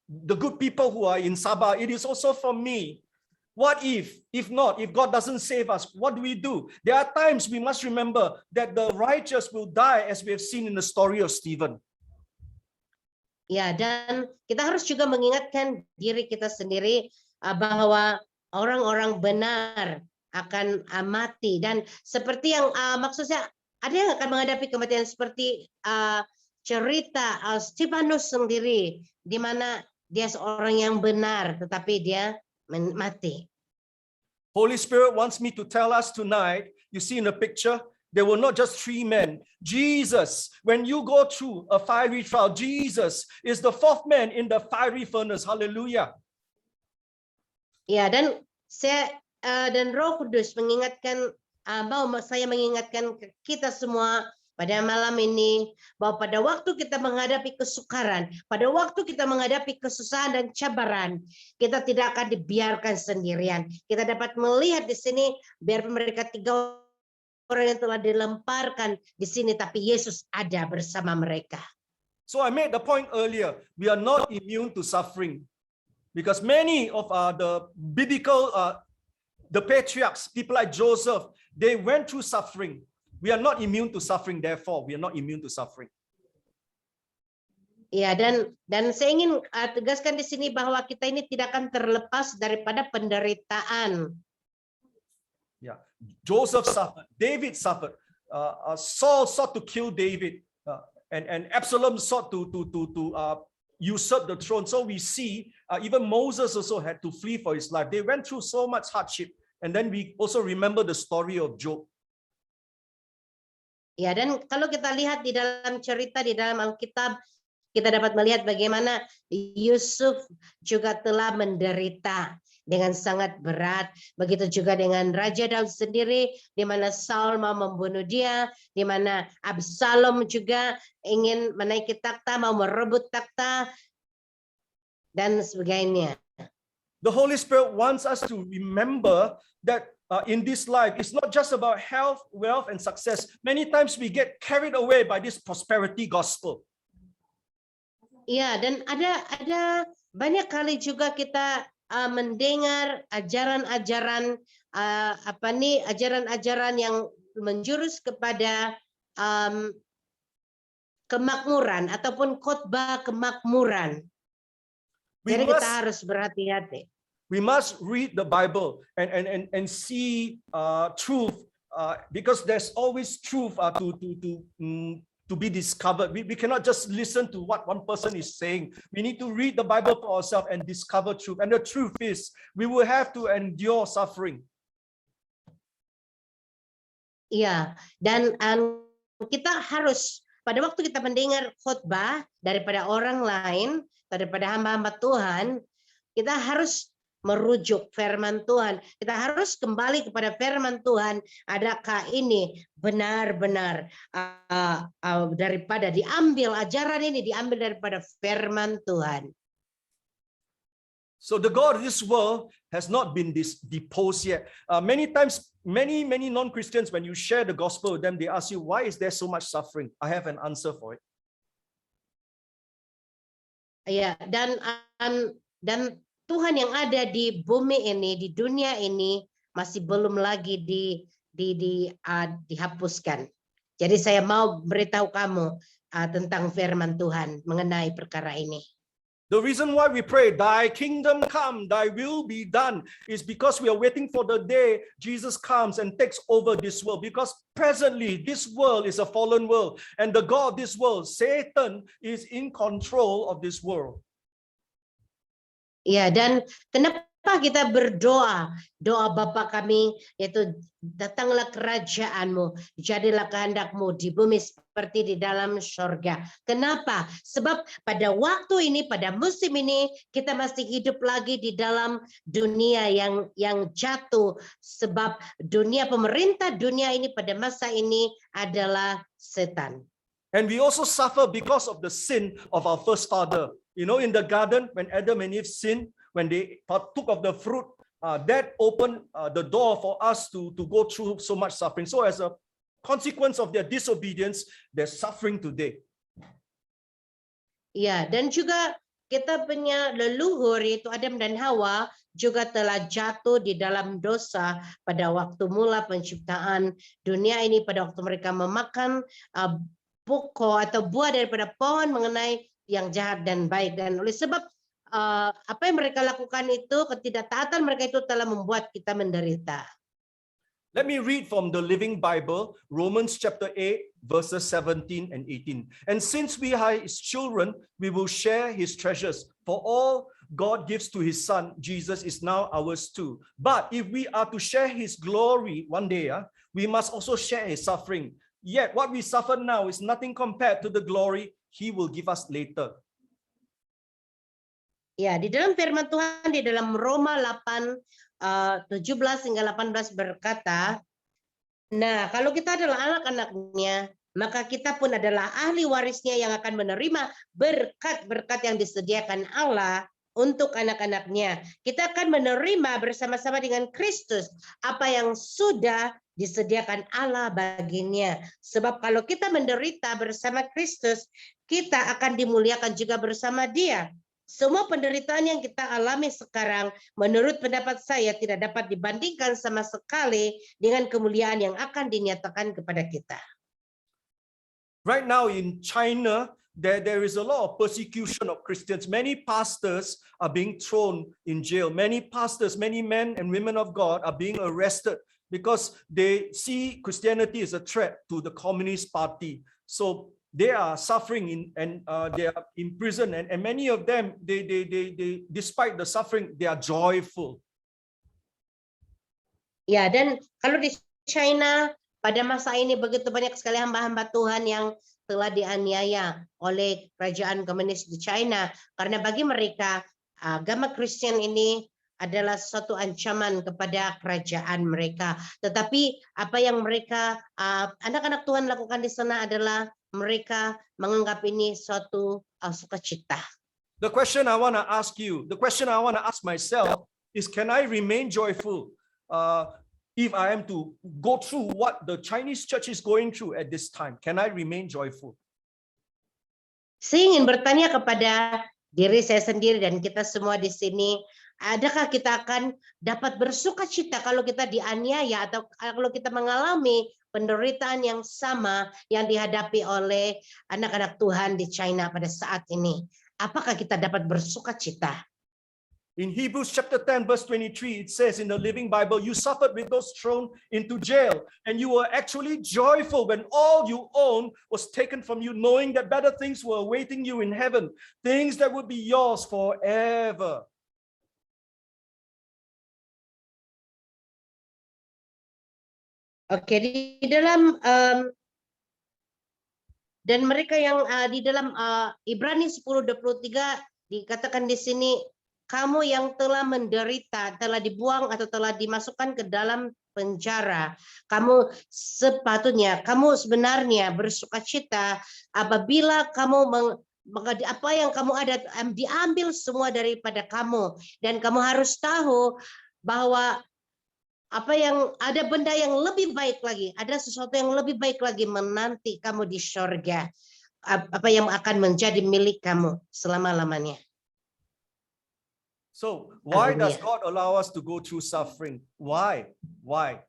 the good people who are in Sabah. It is also for me. What if not, if God doesn't save us, what do we do? There are times we must remember that the righteous will die, as we have seen in the story of Stephen. Ya, dan kita harus juga mengingatkan diri kita sendiri bahwa orang-orang benar akan mati, dan seperti yang maksudnya ada yang akan menghadapi kematian seperti cerita Stefanus sendiri, di mana dia seorang yang benar tetapi dia mati. Holy Spirit wants me to tell us tonight, you see in the picture, there were not just 3 men. Jesus, when you go through a fiery trial, Jesus is the 4th man in the fiery furnace. Hallelujah. Ya, dan dan Roh Kudus mengingatkan, saya mengingatkan kita semua pada malam ini, bahwa pada waktu kita menghadapi kesukaran, pada waktu kita menghadapi kesusahan dan cabaran, kita tidak akan dibiarkan sendirian. Kita dapat melihat di sini, biar mereka 3 orang yang telah dilemparkan di sini, tapi Yesus ada bersama mereka. So I made the point earlier, we are not immune to suffering, because many of the biblical, the patriarchs, people like Joseph, they went through suffering. We are not immune to suffering, therefore we are not immune to suffering. Ya, dan saya ingin tegaskan di sini bahwa kita ini tidak akan terlepas daripada penderitaan. Yeah, Joseph suffered, David suffered, Saul sought to kill David, and Absalom sought to usurp the throne. So we see even Moses also had to flee for his life. They went through so much hardship, and then we also remember the story of Job. Ya, dan kalau kita lihat di dalam cerita di dalam Alkitab, kita dapat melihat bagaimana Yusuf juga telah menderita dengan sangat berat. Begitu juga dengan Raja Daud sendiri, di mana Saul mau membunuh dia, di mana Absalom juga ingin menaiki takhta, mau merebut takhta, dan sebagainya. The Holy Spirit wants us to remember that in this life, it's not just about health, wealth, and success. Many times we get carried away by this prosperity gospel. Iya, dan ada banyak kali juga kita mendengar ajaran-ajaran ajaran-ajaran yang menjurus kepada kemakmuran ataupun khotbah kemakmuran. Jadi kita harus berhati-hati. We must read the Bible and see truth, because there's always truth to be discovered. We cannot just listen to what one person is saying. We need to read the Bible for ourselves and discover truth. And the truth is, we will have to endure suffering. Iya, dan kita harus pada waktu kita mendengar khotbah daripada orang lain, daripada hamba-hamba Tuhan, kita harus merujuk firman Tuhan. Kita harus kembali kepada firman Tuhan. Adakah ini benar-benar daripada diambil ajaran ini diambil daripada firman Tuhan? So the God of this world has not been deposed yet. Many times, many non-Christians, when you share the gospel with them, they ask you, why is there so much suffering? I have an answer for it. Ya, dan Tuhan yang ada di bumi ini, di dunia ini, masih belum lagi dihapuskan. Jadi saya mau beritahu kamu tentang firman Tuhan mengenai perkara ini. The reason why we pray, thy kingdom come, thy will be done, is because we are waiting for the day Jesus comes and takes over this world. Because presently, this world is a fallen world. And the God of this world, Satan, is in control of this world. Ya, dan kenapa kita berdoa? Doa Bapa kami, yaitu datanglah kerajaanmu, jadilah kehendakmu di bumi seperti di dalam surga. Kenapa? Sebab pada waktu ini, pada musim ini, kita masih hidup lagi di dalam dunia yang jatuh. Sebab pemerintah dunia ini pada masa ini adalah setan. And we also suffer because of the sin of our first father. You know, in the garden, when Adam and Eve sinned, when they partook of the fruit, that opened the door for us to go through so much suffering. So as a consequence of their disobedience, they're suffering today. Ya, dan juga kita punya leluhur, yaitu Adam dan Hawa, juga telah jatuh di dalam dosa pada waktu mula penciptaan dunia ini, pada waktu mereka memakan pokok atau buah daripada pohon mengenai yang jahat dan baik. Dan oleh sebab apa yang mereka lakukan itu, ketidaktaatan mereka itu telah membuat kita menderita. Let me read from the Living Bible, Romans chapter 8, verses 17 and 18. And since we are his children, we will share his treasures. For all God gives to his son, Jesus, is now ours too. But if we are to share his glory one day, we must also share his suffering. Yet what we suffer now is nothing compared to the glory he will give us later. Ya, di dalam firman Tuhan di dalam Roma 8:17 hingga 18 berkata, nah, kalau kita adalah anak-anaknya, maka kita pun adalah ahli warisnya yang akan menerima berkat-berkat yang disediakan Allah untuk anak-anaknya. Kita akan menerima bersama-sama dengan Kristus apa yang sudah disediakan Allah baginya. Sebab kalau kita menderita bersama Kristus, kita akan dimuliakan juga bersama Dia. Semua penderitaan yang kita alami sekarang, menurut pendapat saya, tidak dapat dibandingkan sama sekali dengan kemuliaan yang akan dinyatakan kepada kita. Right now in China, there is a lot of persecution of Christians. Many pastors are being thrown in jail. Many pastors, many men and women of God are being arrested because they see Christianity as a threat to the Communist Party. So they are suffering and they are in prison, and many of them, they despite the suffering, they are joyful. Ya, dan kalau di China pada masa ini begitu banyak sekali hamba-hamba Tuhan yang telah dianiaya oleh kerajaan komunis di China, karena bagi mereka agama Kristen ini adalah suatu ancaman kepada kerajaan mereka. Tetapi apa yang mereka anak-anak Tuhan lakukan di sana adalah mereka menganggap ini suatu sukacita. The question I want to ask you, the question I want to ask myself is, can I remain joyful if I am to go through what the Chinese church is going through at this time? Can I remain joyful? Saya ingin bertanya kepada diri saya sendiri dan kita semua di sini, adakah kita akan dapat bersukacita kalau kita dianiaya atau kalau kita mengalami penderitaan yang sama yang dihadapi oleh anak-anak Tuhan di China pada saat ini? Apakah kita dapat bersukacita? In Hebrews chapter 10, verse 23, it says in the Living Bible, you suffered with those thrown into jail, and you were actually joyful when all you owned was taken from you, knowing that better things were awaiting you in heaven, things that would be yours forever. Oke, di dalam dan mereka yang di dalam Ibrani 10:23 dikatakan di sini, kamu yang telah menderita, telah dibuang atau telah dimasukkan ke dalam penjara, kamu sebenarnya bersukacita apabila kamu apa yang kamu ada diambil semua daripada kamu, dan kamu harus tahu bahwa apa yang ada benda yang lebih baik lagi, ada sesuatu yang lebih baik lagi menanti kamu di surga, apa yang akan menjadi milik kamu selama-lamanya. So why does God allow us to go through suffering? Why? Why?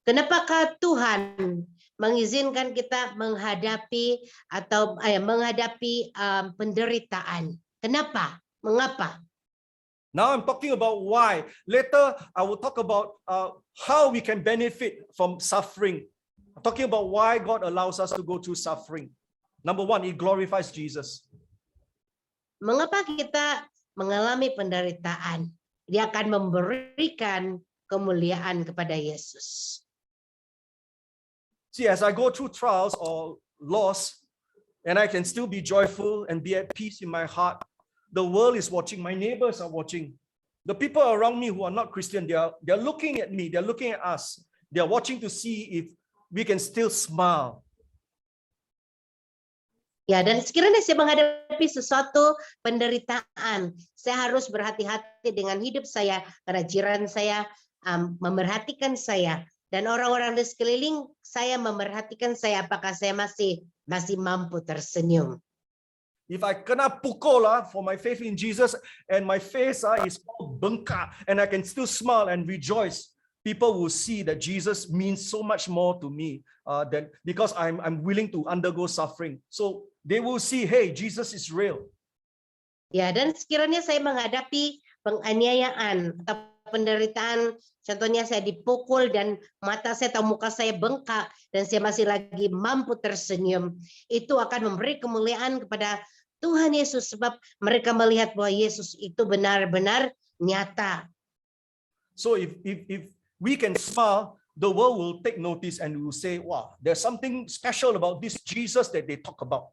Kenapakah Tuhan mengizinkan kita menghadapi atau menghadapi penderitaan? Kenapa? Mengapa? Now I'm talking about why. Later I will talk about how we can benefit from suffering. I'm talking about why God allows us to go through suffering. Number one, it glorifies Jesus. Mengapa kita mengalami penderitaan? Dia akan memberikan kemuliaan kepada Yesus. See, as I go through trials or loss, and I can still be joyful and be at peace in my heart, the world is watching, my neighbors are watching. The people around me who are not Christian, they're looking at me, they're looking at us. They're watching to see if we can still smile. Ya, dan sekiranya saya menghadapi sesuatu penderitaan, saya harus berhati-hati dengan hidup saya, karena jiran saya memerhatikan saya, dan orang-orang di sekeliling saya memerhatikan saya, apakah saya masih mampu tersenyum. If I kena pukul for my faith in Jesus and my face is all bengkak and I can still smile and rejoice, people will see that Jesus means so much more to me than because I'm willing to undergo suffering. So they will see, hey, Jesus is real. Ya, dan sekiranya saya menghadapi penganiayaan atau penderitaan, contohnya saya dipukul dan mata saya atau muka saya bengkak dan saya masih lagi mampu tersenyum, itu akan memberi kemuliaan kepada Tuhan Yesus sebab mereka melihat bahwa Yesus itu benar-benar nyata. So if we can smile, the world will take notice and will say, wow, there's something special about this Jesus that they talk about.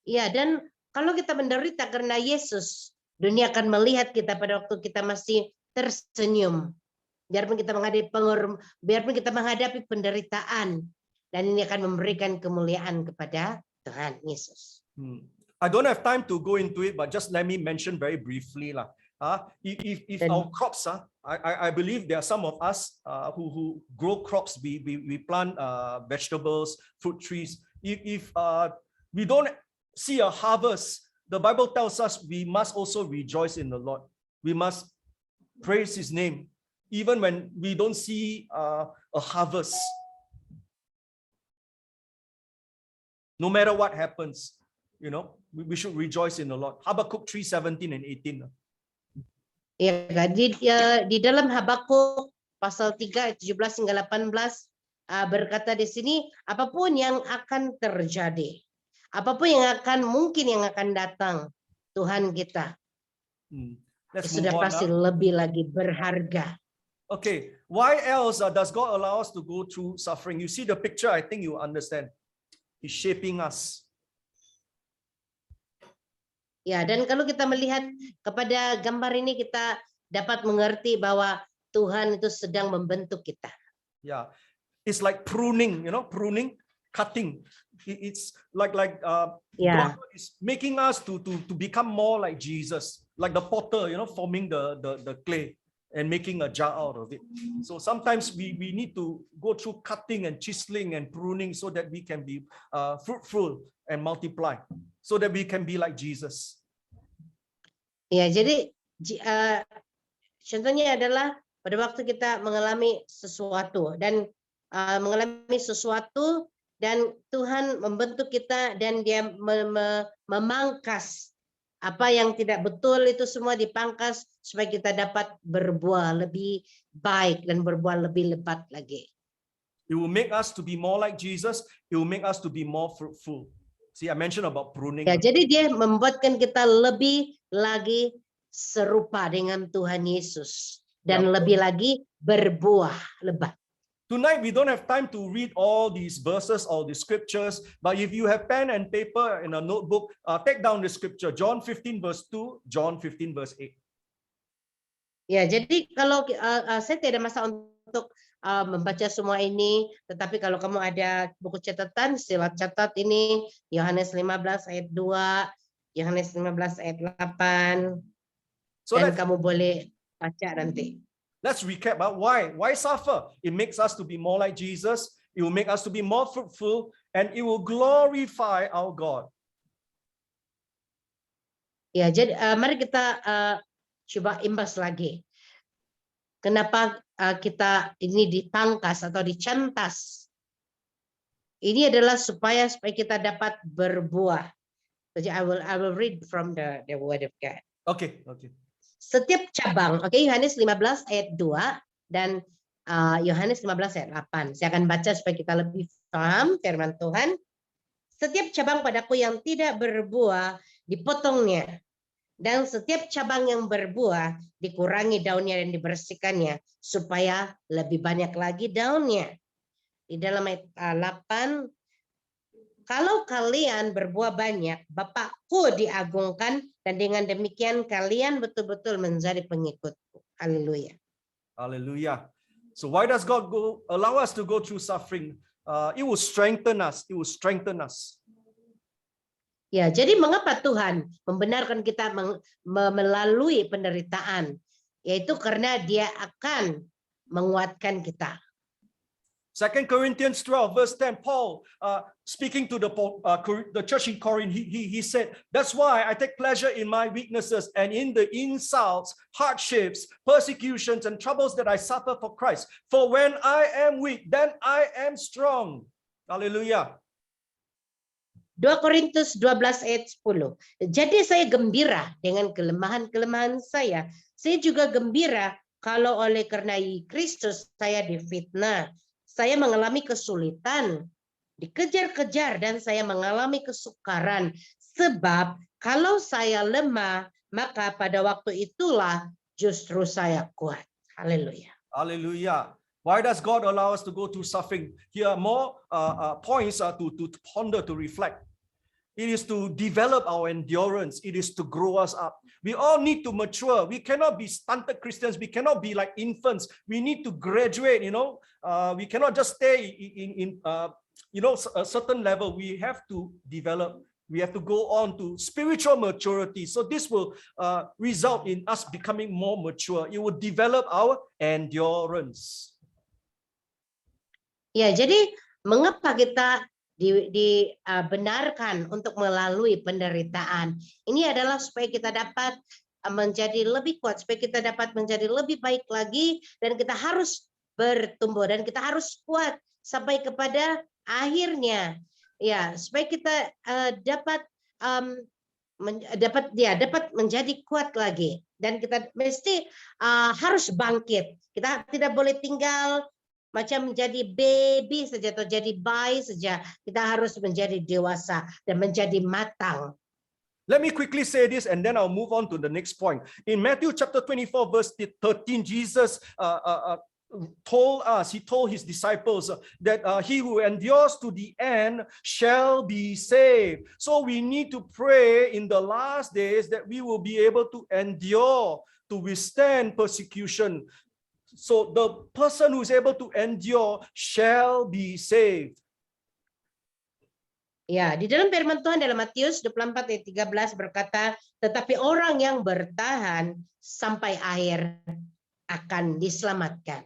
Ya, dan kalau kita menderita karena Yesus, dunia akan melihat kita pada waktu kita masih tersenyum. Biarpun kita menghadapi penderitaan, dan ini akan memberikan kemuliaan kepada Tuhan Yesus. I don't have time to go into it, but just let me mention very briefly lah. If our crops, I believe there are some of us who grow crops. We plant vegetables, fruit trees. If we don't see a harvest, the Bible tells us we must also rejoice in the Lord. We must praise His name, even when we don't see a harvest. No matter what happens, we should rejoice in the Lord. Habakkuk 3:17 and 18. Ya, di dalam Habakuk pasal 3 ayat 17 hingga 18 berkata di sini, apapun yang akan terjadi, apapun yang akan datang, Tuhan kita sudah pasti lebih lagi berharga. Okay, why else does God allow us to go through suffering? You see the picture, I think you understand. He's shaping us. Ya, dan kalau kita melihat kepada gambar ini, kita dapat mengerti bahwa Tuhan itu sedang membentuk kita. Yeah, it's like pruning, pruning, cutting. It's like God is making us to become more like Jesus, like the potter, forming the clay and making a jar out of it. So sometimes we need to go through cutting and chiseling and pruning so that we can be fruitful and multiply, so that we can be like Jesus. Ya, jadi contohnya adalah pada waktu kita mengalami sesuatu dan Tuhan membentuk kita dan Dia memangkas apa yang tidak betul, itu semua dipangkas supaya kita dapat berbuah lebih baik dan berbuah lebih lebat lagi. It will make us to be more like Jesus. It will make us to be more fruitful. See, I mentioned about pruning. Ya, jadi Dia membuatkan kita lebih lagi serupa dengan Tuhan Yesus dan lebih lagi berbuah lebat. Tonight we don't have time to read all these verses, all the scriptures, but if you have pen and paper in a notebook, take down the scripture, John 15 verse 2, John 15 verse 8. Ya, jadi kalau saya tidak masa untuk membaca semua ini, tetapi kalau kamu ada buku catatan, sila catat ini, Yohanes 15 ayat 2, Yohanes 15 ayat 8, so dan kamu boleh baca nanti. Let's recap about why suffer. It makes us to be more like Jesus. It will make us to be more fruitful, and it will glorify our God. Ya, jadi mari kita coba imbas lagi. Kenapa kita ini dipangkas atau dicantas? Ini adalah supaya kita dapat berbuah. Jadi I will read from the word of God. Okay. Setiap cabang, Yohanes 15 ayat 2 dan Yohanes 15 ayat 8. Saya akan baca supaya kita lebih paham firman Tuhan. Setiap cabang padaku yang tidak berbuah dipotongnya, dan setiap cabang yang berbuah dikurangi daunnya dan dibersihkannya supaya lebih banyak lagi daunnya. Di dalam ayat 8, kalau kalian berbuah banyak, Bapakku diagungkan, dan dengan demikian kalian betul-betul menjadi pengikutku. Haleluya. Hallelujah. So why does God allow us to go through suffering? It will strengthen us. It will strengthen us. Ya, jadi mengapa Tuhan membenarkan kita melalui penderitaan? Yaitu karena Dia akan menguatkan kita. 2 Corinthians 12 verse 10, Paul speaking to the church in Corinth, he said, that's why I take pleasure in my weaknesses and in the insults, hardships, persecutions, and troubles that I suffer for Christ. For when I am weak, then I am strong. Hallelujah. 2 Korintus 12 ayat 10. Jadi saya gembira dengan kelemahan-kelemahan saya. Saya juga gembira kalau oleh karena Kristus saya difitnah. Saya mengalami kesulitan, dikejar-kejar, dan saya mengalami kesukaran. Sebab kalau saya lemah, maka pada waktu itulah justru saya kuat. Haleluya. Hallelujah. Why does God allow us to go through suffering? Here are more points to ponder, to reflect. It is to develop our endurance. It is to grow us up. We all need to mature. We cannot be stunted Christians. We cannot be like infants. We need to graduate, we cannot just stay in a certain level. We have to develop. We have to go on to spiritual maturity. So this will result in us becoming more mature. It will develop our endurance. Ya, jadi mengapa kita dibenarkan untuk melalui penderitaan? Ini adalah supaya kita dapat menjadi lebih kuat, supaya kita dapat menjadi lebih baik lagi, dan kita harus bertumbuh dan kita harus kuat sampai kepada akhirnya. Ya, supaya kita dapat menjadi kuat lagi, dan kita mesti harus bangkit. Kita tidak boleh tinggal macam menjadi baby saja atau jadi bayi saja. Kita harus menjadi dewasa dan menjadi matang. Let me quickly say this and then I'll move on to the next point. In Matthew chapter 24 verse 13, Jesus he told his disciples that he who endures to the end shall be saved. So we need to pray in the last days that we will be able to endure, to withstand persecution. So the person who is able to endure shall be saved. Ya, di dalam firman Tuhan dalam Matius 24 ayat 13 berkata, tetapi orang yang bertahan sampai akhir akan diselamatkan.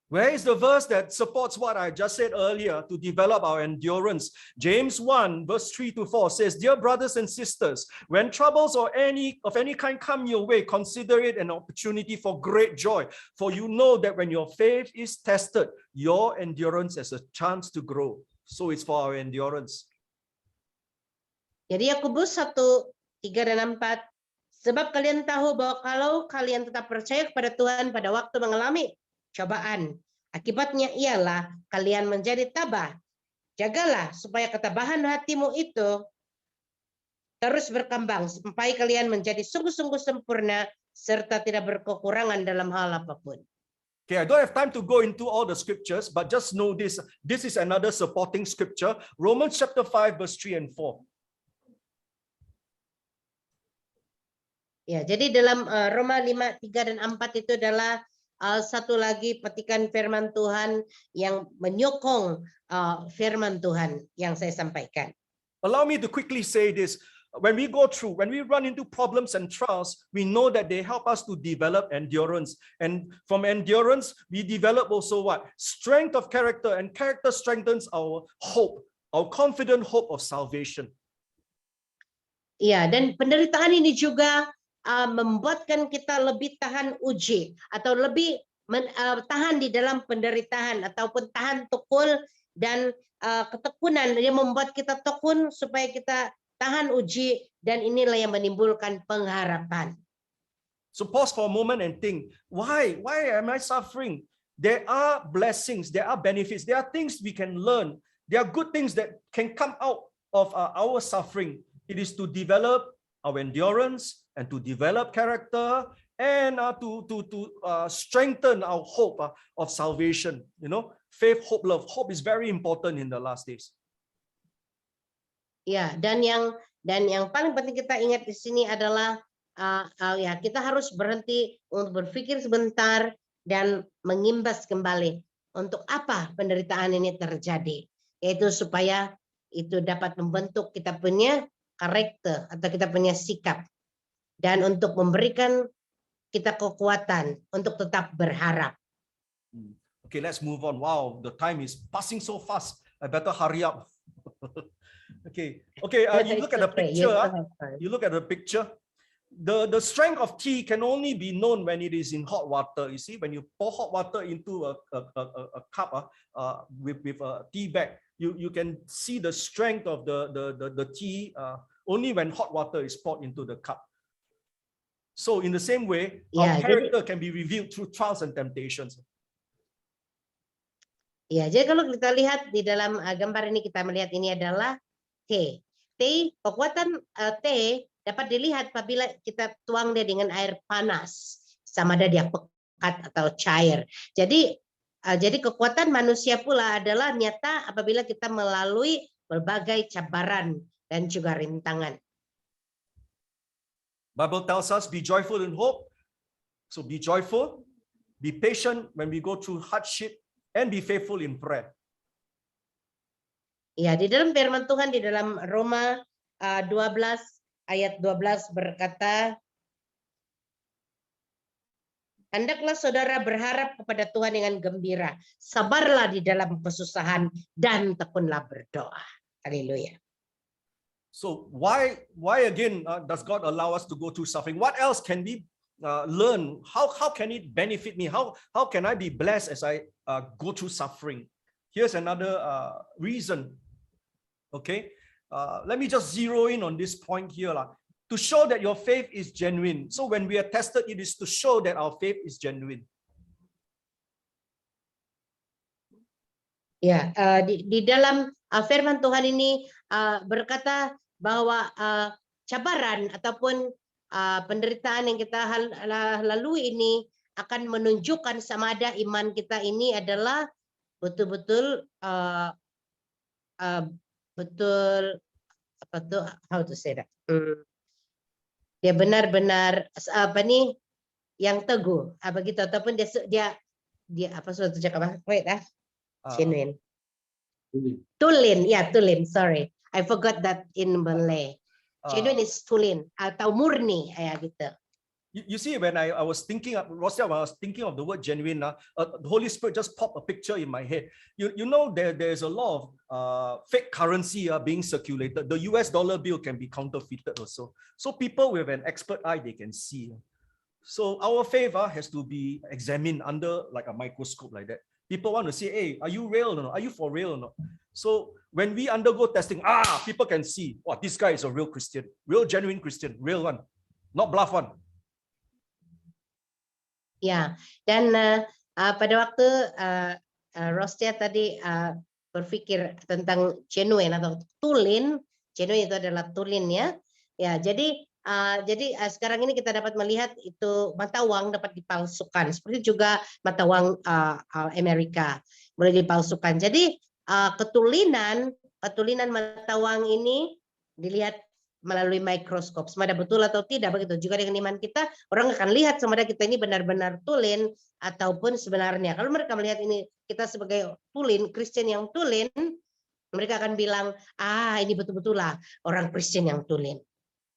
Where is the verse that supports what I just said earlier to develop our endurance? James 1 verse 3 to 4 says, dear brothers and sisters, when troubles of any kind come your way, consider it an opportunity for great joy. For you know that when your faith is tested, your endurance has a chance to grow. So it's for our endurance. Jadi Yakobus 1, 3 dan 4, sebab kalian tahu bahwa kalau kalian tetap percaya kepada Tuhan pada waktu mengalami cobaan, akibatnya ialah kalian menjadi tabah. Jagalah supaya ketabahan hatimu itu terus berkembang sampai kalian menjadi sungguh-sungguh sempurna serta tidak berkekurangan dalam hal apapun. Okay, I don't have time to go into all the scriptures, but just know this. This is another supporting scripture. Romans chapter 5 verse 3 and 4. Ya, jadi dalam Roma 5, 3 dan 4 itu adalah satu lagi petikan firman Tuhan yang menyokong firman Tuhan yang saya sampaikan. Allow me to quickly say this. When we run into problems and trials, we know that they help us to develop endurance. And from endurance, we develop also what? Strength of character, and character strengthens our hope, our confident hope of salvation. Iya, dan penderitaan ini juga membuatkan kita lebih tahan uji atau lebih tahan di dalam penderitaan ataupun tahan tekun dan ketekunan yang membuat kita tekun supaya kita tahan uji, dan inilah yang menimbulkan pengharapan. So pause for a moment and think, why am I suffering? There are blessings, there are benefits, there are things we can learn. There are good things that can come out of our suffering. It is to develop our endurance and to develop character and to strengthen our hope of salvation. Faith, hope, love. Hope is very important in the last days. Ya, dan yang paling penting kita ingat di sini adalah ya, kita harus berhenti untuk berpikir sebentar dan mengimbas kembali untuk apa penderitaan ini terjadi, yaitu supaya itu dapat membentuk kita punya karakter atau kita punya sikap, dan untuk memberikan kita kekuatan untuk tetap berharap. Okay, let's move on. Wow, the time is passing so fast. I better hurry up. Okay, you look at the picture. You look at the picture. The strength of tea can only be known when it is in hot water. You see, when you pour hot water into a cup with a tea bag, you can see the strength of the tea only when hot water is poured into the cup. So in the same way, our character can be revealed through trials and temptations. Ya, jadi kalau kita lihat di dalam gambar ini, kita melihat ini adalah teh. Kekuatan teh dapat dilihat apabila kita tuang dia dengan air panas, sama ada dia pekat atau cair. Jadi kekuatan manusia pula adalah nyata apabila kita melalui berbagai cabaran dan juga rintangan. Bible tells us, be joyful in hope. So be joyful, be patient when we go through hardship, and be faithful in prayer. Ya, di dalam firman Tuhan di dalam Roma 12 ayat 12 berkata, hendaklah saudara berharap kepada Tuhan dengan gembira, sabarlah di dalam kesusahan dan tekunlah berdoa. Haleluya. So why again does God allow us to go through suffering? What else can we learn? How can it benefit me? How can I be blessed as I go through suffering? Here's another reason. Okay, let me just zero in on this point here, to show that your faith is genuine. So when we are tested, it is to show that our faith is genuine. Ya, di dalam firman Tuhan ini berkata bahwa cabaran ataupun penderitaan yang kita lalui ini akan menunjukkan sama ada iman kita ini adalah betul-betul betul apa tuh, how to say that, dia benar-benar yang teguh begitu, ataupun dia apa suatu cakap apa, wait genuine, tulin, sorry, I forgot that in Malay. Genuine is tulin atau murni gitu. You see, when I was thinking of Rosia, when I was thinking of the word genuine, the Holy Spirit just popped a picture in my head. You know, there's a lot of fake currency being circulated. The US dollar bill can be counterfeited also. So people with an expert eye, they can see. So our faith has to be examined under like a microscope like that. People want to say, hey, are you real or not? Are you for real or not? So when we undergo testing, people can see, wow, this guy is a real Christian, real genuine Christian, real one, not bluff one. Ya, dan pada waktu Rostia tadi berpikir tentang genuine atau tulin, genuine itu adalah tulin ya. Ya, jadi sekarang ini kita dapat melihat itu mata uang dapat dipalsukan, seperti juga mata uang Amerika boleh dipalsukan. Jadi ketulinan mata uang ini dilihat melalui mikroskop, sama ada betul atau tidak, begitu juga dengan iman kita, orang akan lihat sama ada kita ini benar-benar tulin ataupun sebenarnya. Kalau mereka melihat ini kita sebagai tulin, Kristen yang tulin, mereka akan bilang, ini betul-betul lah orang Kristen yang tulin.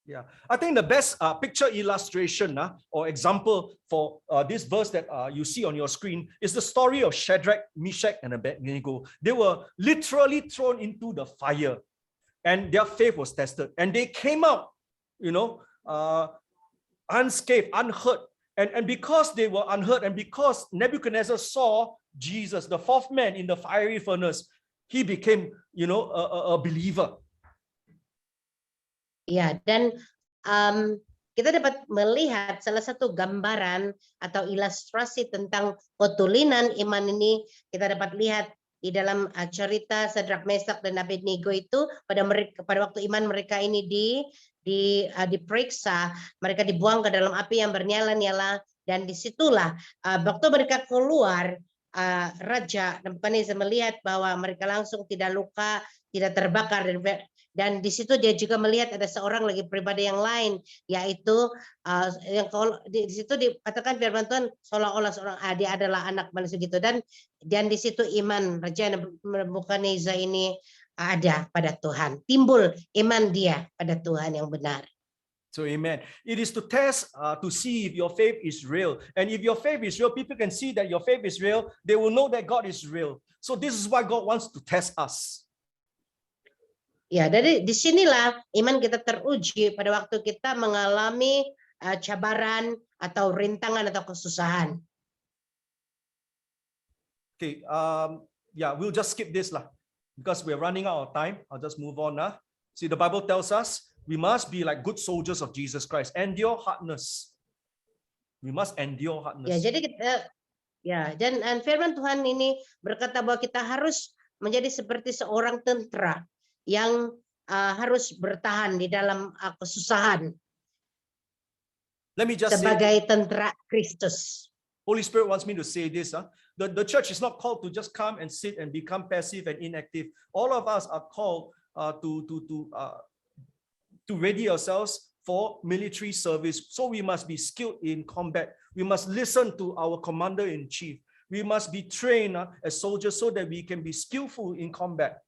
Yeah, I think the best picture illustration or example for this verse that you see on your screen is the story of Shadrach, Meshach, and Abednego. They were literally thrown into the fire, and their faith was tested, and they came out, unscathed, unhurt, and because they were unhurt, and because Nebuchadnezzar saw Jesus, the fourth man in the fiery furnace, he became, a believer. Ya, dan kita dapat melihat salah satu gambaran atau ilustrasi tentang ketulinan iman ini. Kita dapat lihat di dalam cerita Shadrach, Meshach, dan Abednego itu pada waktu iman mereka ini diperiksa, mereka dibuang ke dalam api yang bernyala-nyala, dan disitulah waktu mereka keluar, Raja Nebukadnezar melihat bahwa mereka langsung tidak luka, tidak terbakar, dan di situ dia juga melihat ada seorang lagi pribadi yang lain, yaitu yang di situ dikatakan firman Tuhan seolah-olah seorang dia adalah anak manusia gitu, dan di situ iman Raja Nebukadnezar ini ada pada Tuhan, timbul iman dia pada Tuhan yang benar. So amen. It is to test, to see if your faith is real. And if your faith is real, people can see that your faith is real. They will know that God is real. So this is why God wants to test us. Ya, dari disinilah iman kita teruji pada waktu kita mengalami cabaran atau rintangan atau kesusahan. Okay, yeah, we'll just skip this lah, because we're running out of time. I'll just move on now. See, the Bible tells us we must be like good soldiers of Jesus Christ. Endure hardness. We must endure hardness. Ya, jadi kita dan firman Tuhan ini berkata bahwa kita harus menjadi seperti seorang tentara yang harus bertahan di dalam kesusahan. Let me just sebagai tentara Kristus. Holy Spirit wants me to say this. The church is not called to just come and sit and become passive and inactive. All of us are called to ready ourselves for military service. So we must be skilled in combat. We must listen to our commander-in-chief. We must be trained as soldiers so that we can be skillful in combat.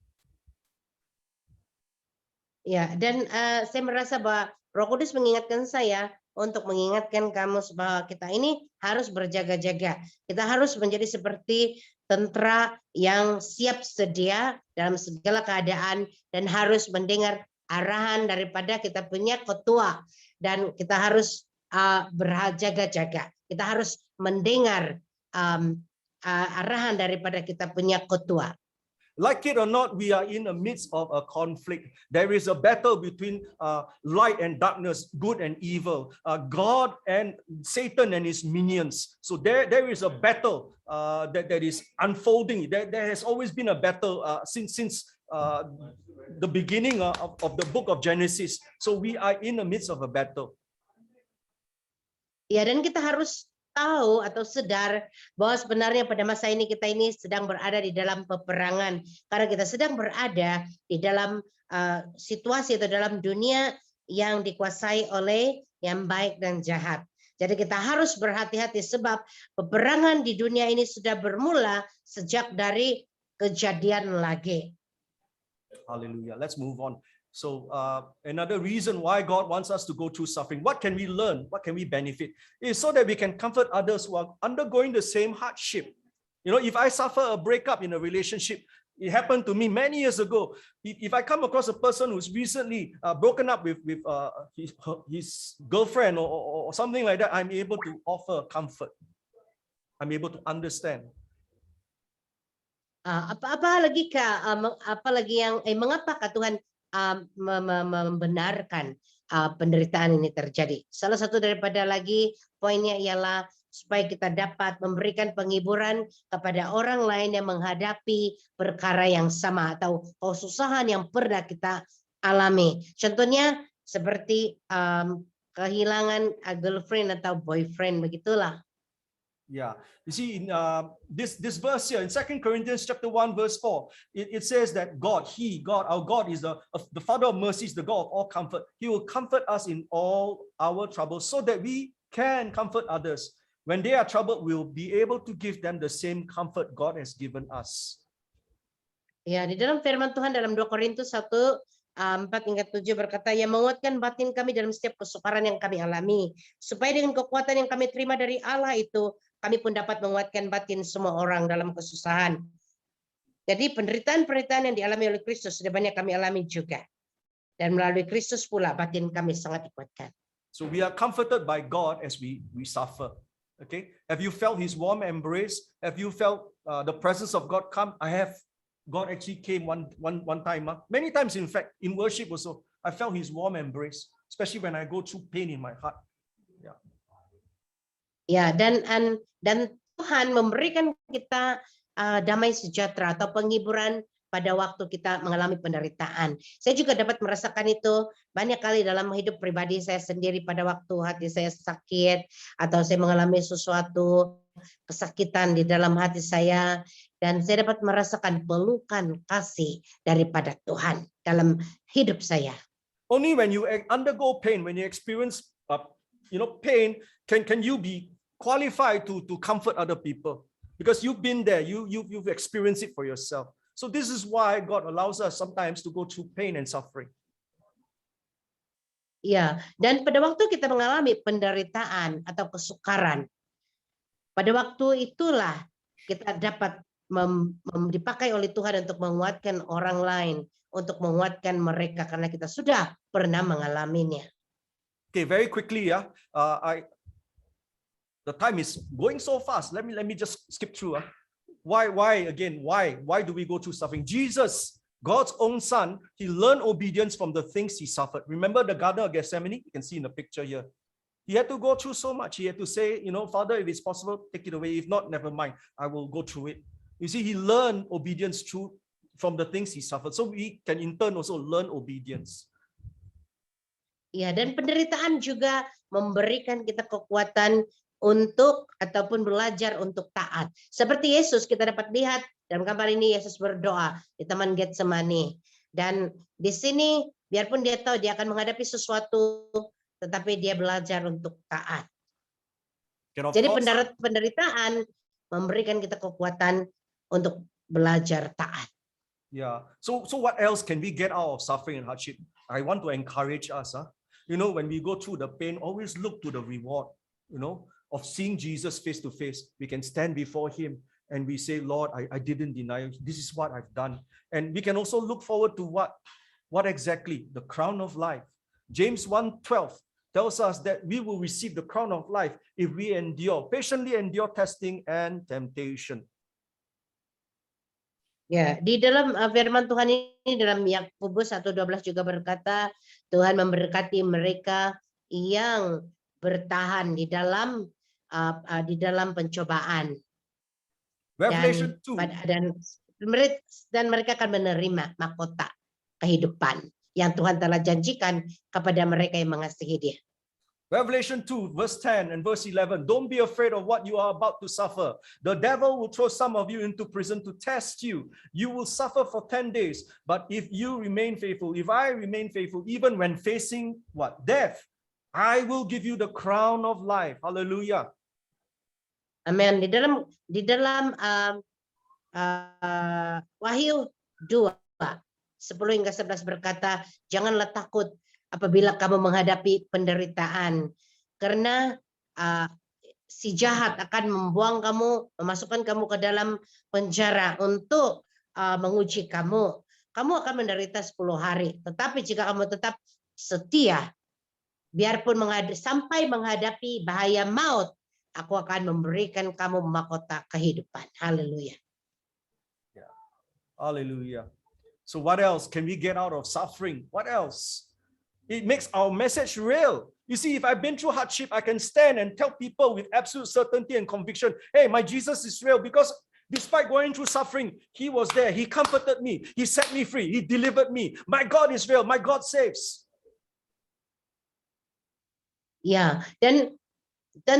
Ya, dan saya merasa bahwa Roh Kudus mengingatkan saya untuk mengingatkan kamu bahwa kita ini harus berjaga-jaga. Kita harus menjadi seperti tentara yang siap sedia dalam segala keadaan dan harus mendengar arahan daripada kita punya ketua, dan kita harus berjaga-jaga. Kita harus mendengar arahan daripada kita punya ketua. Like it or not, we are in the midst of a conflict. There is a battle between light and darkness, good and evil, God and Satan and his minions. So there is a battle that is unfolding. There has always been a battle since the beginning of the book of Genesis. So we are in the midst of a battle. Ya, dan kita harus tahu atau sadar bahwa sebenarnya pada masa ini kita ini sedang berada di dalam peperangan, karena kita sedang berada di dalam situasi atau dalam dunia yang dikuasai oleh yang baik dan jahat. Jadi kita harus berhati-hati sebab peperangan di dunia ini sudah bermula sejak dari kejadian lagi. Hallelujah. Let's move on. So another reason why God wants us to go through suffering, what can we learn? What can we benefit? Is so that we can comfort others who are undergoing the same hardship. You know, if I suffer a breakup in a relationship, it happened to me many years ago. If I come across a person who's recently broken up with his girlfriend or something like that, I'm able to offer comfort. I'm able to understand. Apalagi yang mengapakah Tuhan membenarkan penderitaan ini terjadi? Salah satu daripada lagi poinnya ialah supaya kita dapat memberikan penghiburan kepada orang lain yang menghadapi perkara yang sama atau kesusahan yang pernah kita alami. Contohnya seperti kehilangan girlfriend atau boyfriend, begitulah. Yeah, you see in this verse here in 2 Corinthians chapter 1 verse 4, it says that God, our God is the Father of mercies, the God of all comfort. He will comfort us in all our troubles so that we can comfort others. When they are troubled, we'll be able to give them the same comfort God has given us. Ya, di dalam firman Tuhan dalam 2 Korintus 1:4-7 berkata, yang menguatkan batin kami dalam setiap kesukaran yang kami alami, supaya dengan kekuatan yang kami terima dari Allah itu, kami pun dapat menguatkan batin semua orang dalam kesusahan. Jadi penderitaan-penderitaan yang dialami oleh Kristus sudah banyak kami alami juga. Dan melalui Kristus pula batin kami sangat dikuatkan. So we are comforted by God as we suffer. Okay? Have you felt his warm embrace? Have you felt the presence of God come? I have. God actually came one time. Many times, in fact, in worship also, I felt his warm embrace, especially when I go through pain in my heart. Yeah. Ya, dan Tuhan memberikan kita damai sejahtera atau penghiburan pada waktu kita mengalami penderitaan. Saya juga dapat merasakan itu banyak kali dalam hidup pribadi saya sendiri pada waktu hati saya sakit atau saya mengalami sesuatu kesakitan di dalam hati saya, dan saya dapat merasakan pelukan kasih daripada Tuhan dalam hidup saya. Only when you undergo pain, when you experience pain, can you be qualified to comfort other people, because you've been there, you've experienced it for yourself. So this is why God allows us sometimes to go through pain and suffering. Ya, dan pada waktu kita mengalami penderitaan atau kesukaran, pada waktu itulah kita dapat dipakai oleh Tuhan untuk menguatkan orang lain, untuk menguatkan mereka karena kita sudah pernah mengalaminya. Okay, very quickly, the time is going so fast. Let me just skip through. Why again? Why do we go through suffering? Jesus, God's own son, he learned obedience from the things he suffered. Remember the Garden of Gethsemane? You can see in the picture here. He had to go through so much. He had to say, Father, if it's possible, take it away. If not, never mind. I will go through it. You see, he learned obedience from the things he suffered. So we can in turn also learn obedience. Ya, dan penderitaan juga memberikan kita kekuatan untuk ataupun belajar untuk taat. Seperti Yesus kita dapat lihat dalam gambar ini Yesus berdoa di Taman Getsemani. Dan di sini biarpun dia tahu dia akan menghadapi sesuatu, tetapi dia belajar untuk taat. Jadi penderitaan memberikan kita kekuatan untuk belajar taat. Yeah. So what else can we get out of suffering and hardship? I want to encourage us. When we go through the pain, always look to the reward, of seeing Jesus face to face. We can stand before him and we say, Lord, I didn't deny you. This is what I've done. And we can also look forward to what exactly? The crown of life. James 1:12 tells us that we will receive the crown of life if we patiently endure testing and temptation. Ya, di dalam firman Tuhan ini dalam Yakobus 1:12 juga berkata, Tuhan memberkati mereka yang bertahan di dalam pencobaan. Revelation 2. Dan mereka akan menerima mahkota kehidupan yang Tuhan telah janjikan kepada mereka yang mengasihi Dia. Revelation 2, verse 10 and verse 11. Don't be afraid of what you are about to suffer. The devil will throw some of you into prison to test you. You will suffer for 10 days. But if you remain faithful, if I remain faithful, even when facing what? Death, I will give you the crown of life. Hallelujah. Amen. Di dalam Wahyu 2:10-11 berkata, janganlah takut apabila kamu menghadapi penderitaan, karena si jahat akan membuang kamu, memasukkan kamu ke dalam penjara untuk menguji kamu. Kamu akan menderita 10 hari, tetapi jika kamu tetap setia, biarpun sampai menghadapi bahaya maut, aku akan memberikan kamu mahkota kehidupan. Haleluya. Yeah. Hallelujah. So what else can we get out of suffering? What else? It makes our message real. You see, if I've been through hardship, I can stand and tell people with absolute certainty and conviction, hey, my Jesus is real, because despite going through suffering, he was there. He comforted me. He set me free. He delivered me. My God is real. My God saves. Ya, dan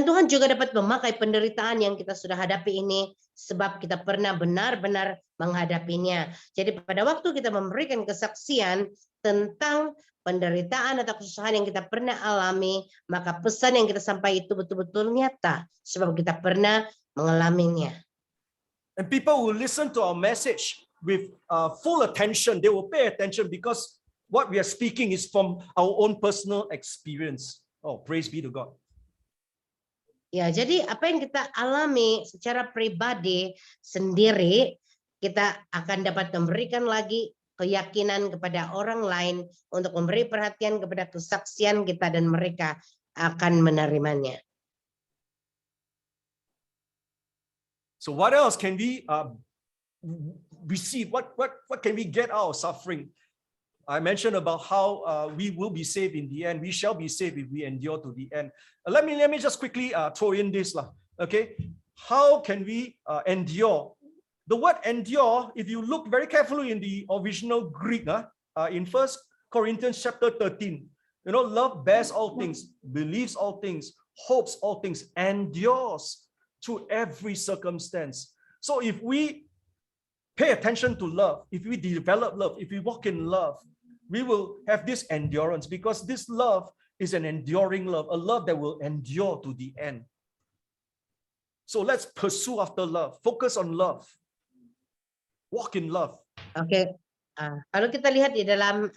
Tuhan juga dapat memakai penderitaan yang kita sudah hadapi ini sebab kita pernah benar-benar menghadapinya. Jadi pada waktu kita memberikan kesaksian tentang penderitaan atau kesusahan yang kita pernah alami, maka pesan yang kita sampaikan itu betul-betul nyata sebab kita pernah mengalaminya. And people will listen to our message with full attention. They will pay attention because what we are speaking is from our own personal experience. Oh, praise be to God. Ya, jadi apa yang kita alami secara pribadi sendiri, kita akan dapat memberikan lagi keyakinan kepada orang lain untuk memberi perhatian kepada kesaksian kita dan mereka akan menerimanya. So what else can we receive? What can we get out of suffering? I mentioned about how we will be saved in the end. We shall be saved if we endure to the end. Let me just quickly throw in this lah. Okay, how can we endure? The word endure, if you look very carefully in the original Greek, in 1 Corinthians chapter 13, love bears all things, believes all things, hopes all things, endures through every circumstance. So if we pay attention to love, if we develop love, if we walk in love, we will have this endurance, because this love is an enduring love, a love that will endure to the end. So let's pursue after love, focus on love, walk in love. Oke, kalau kita lihat di dalam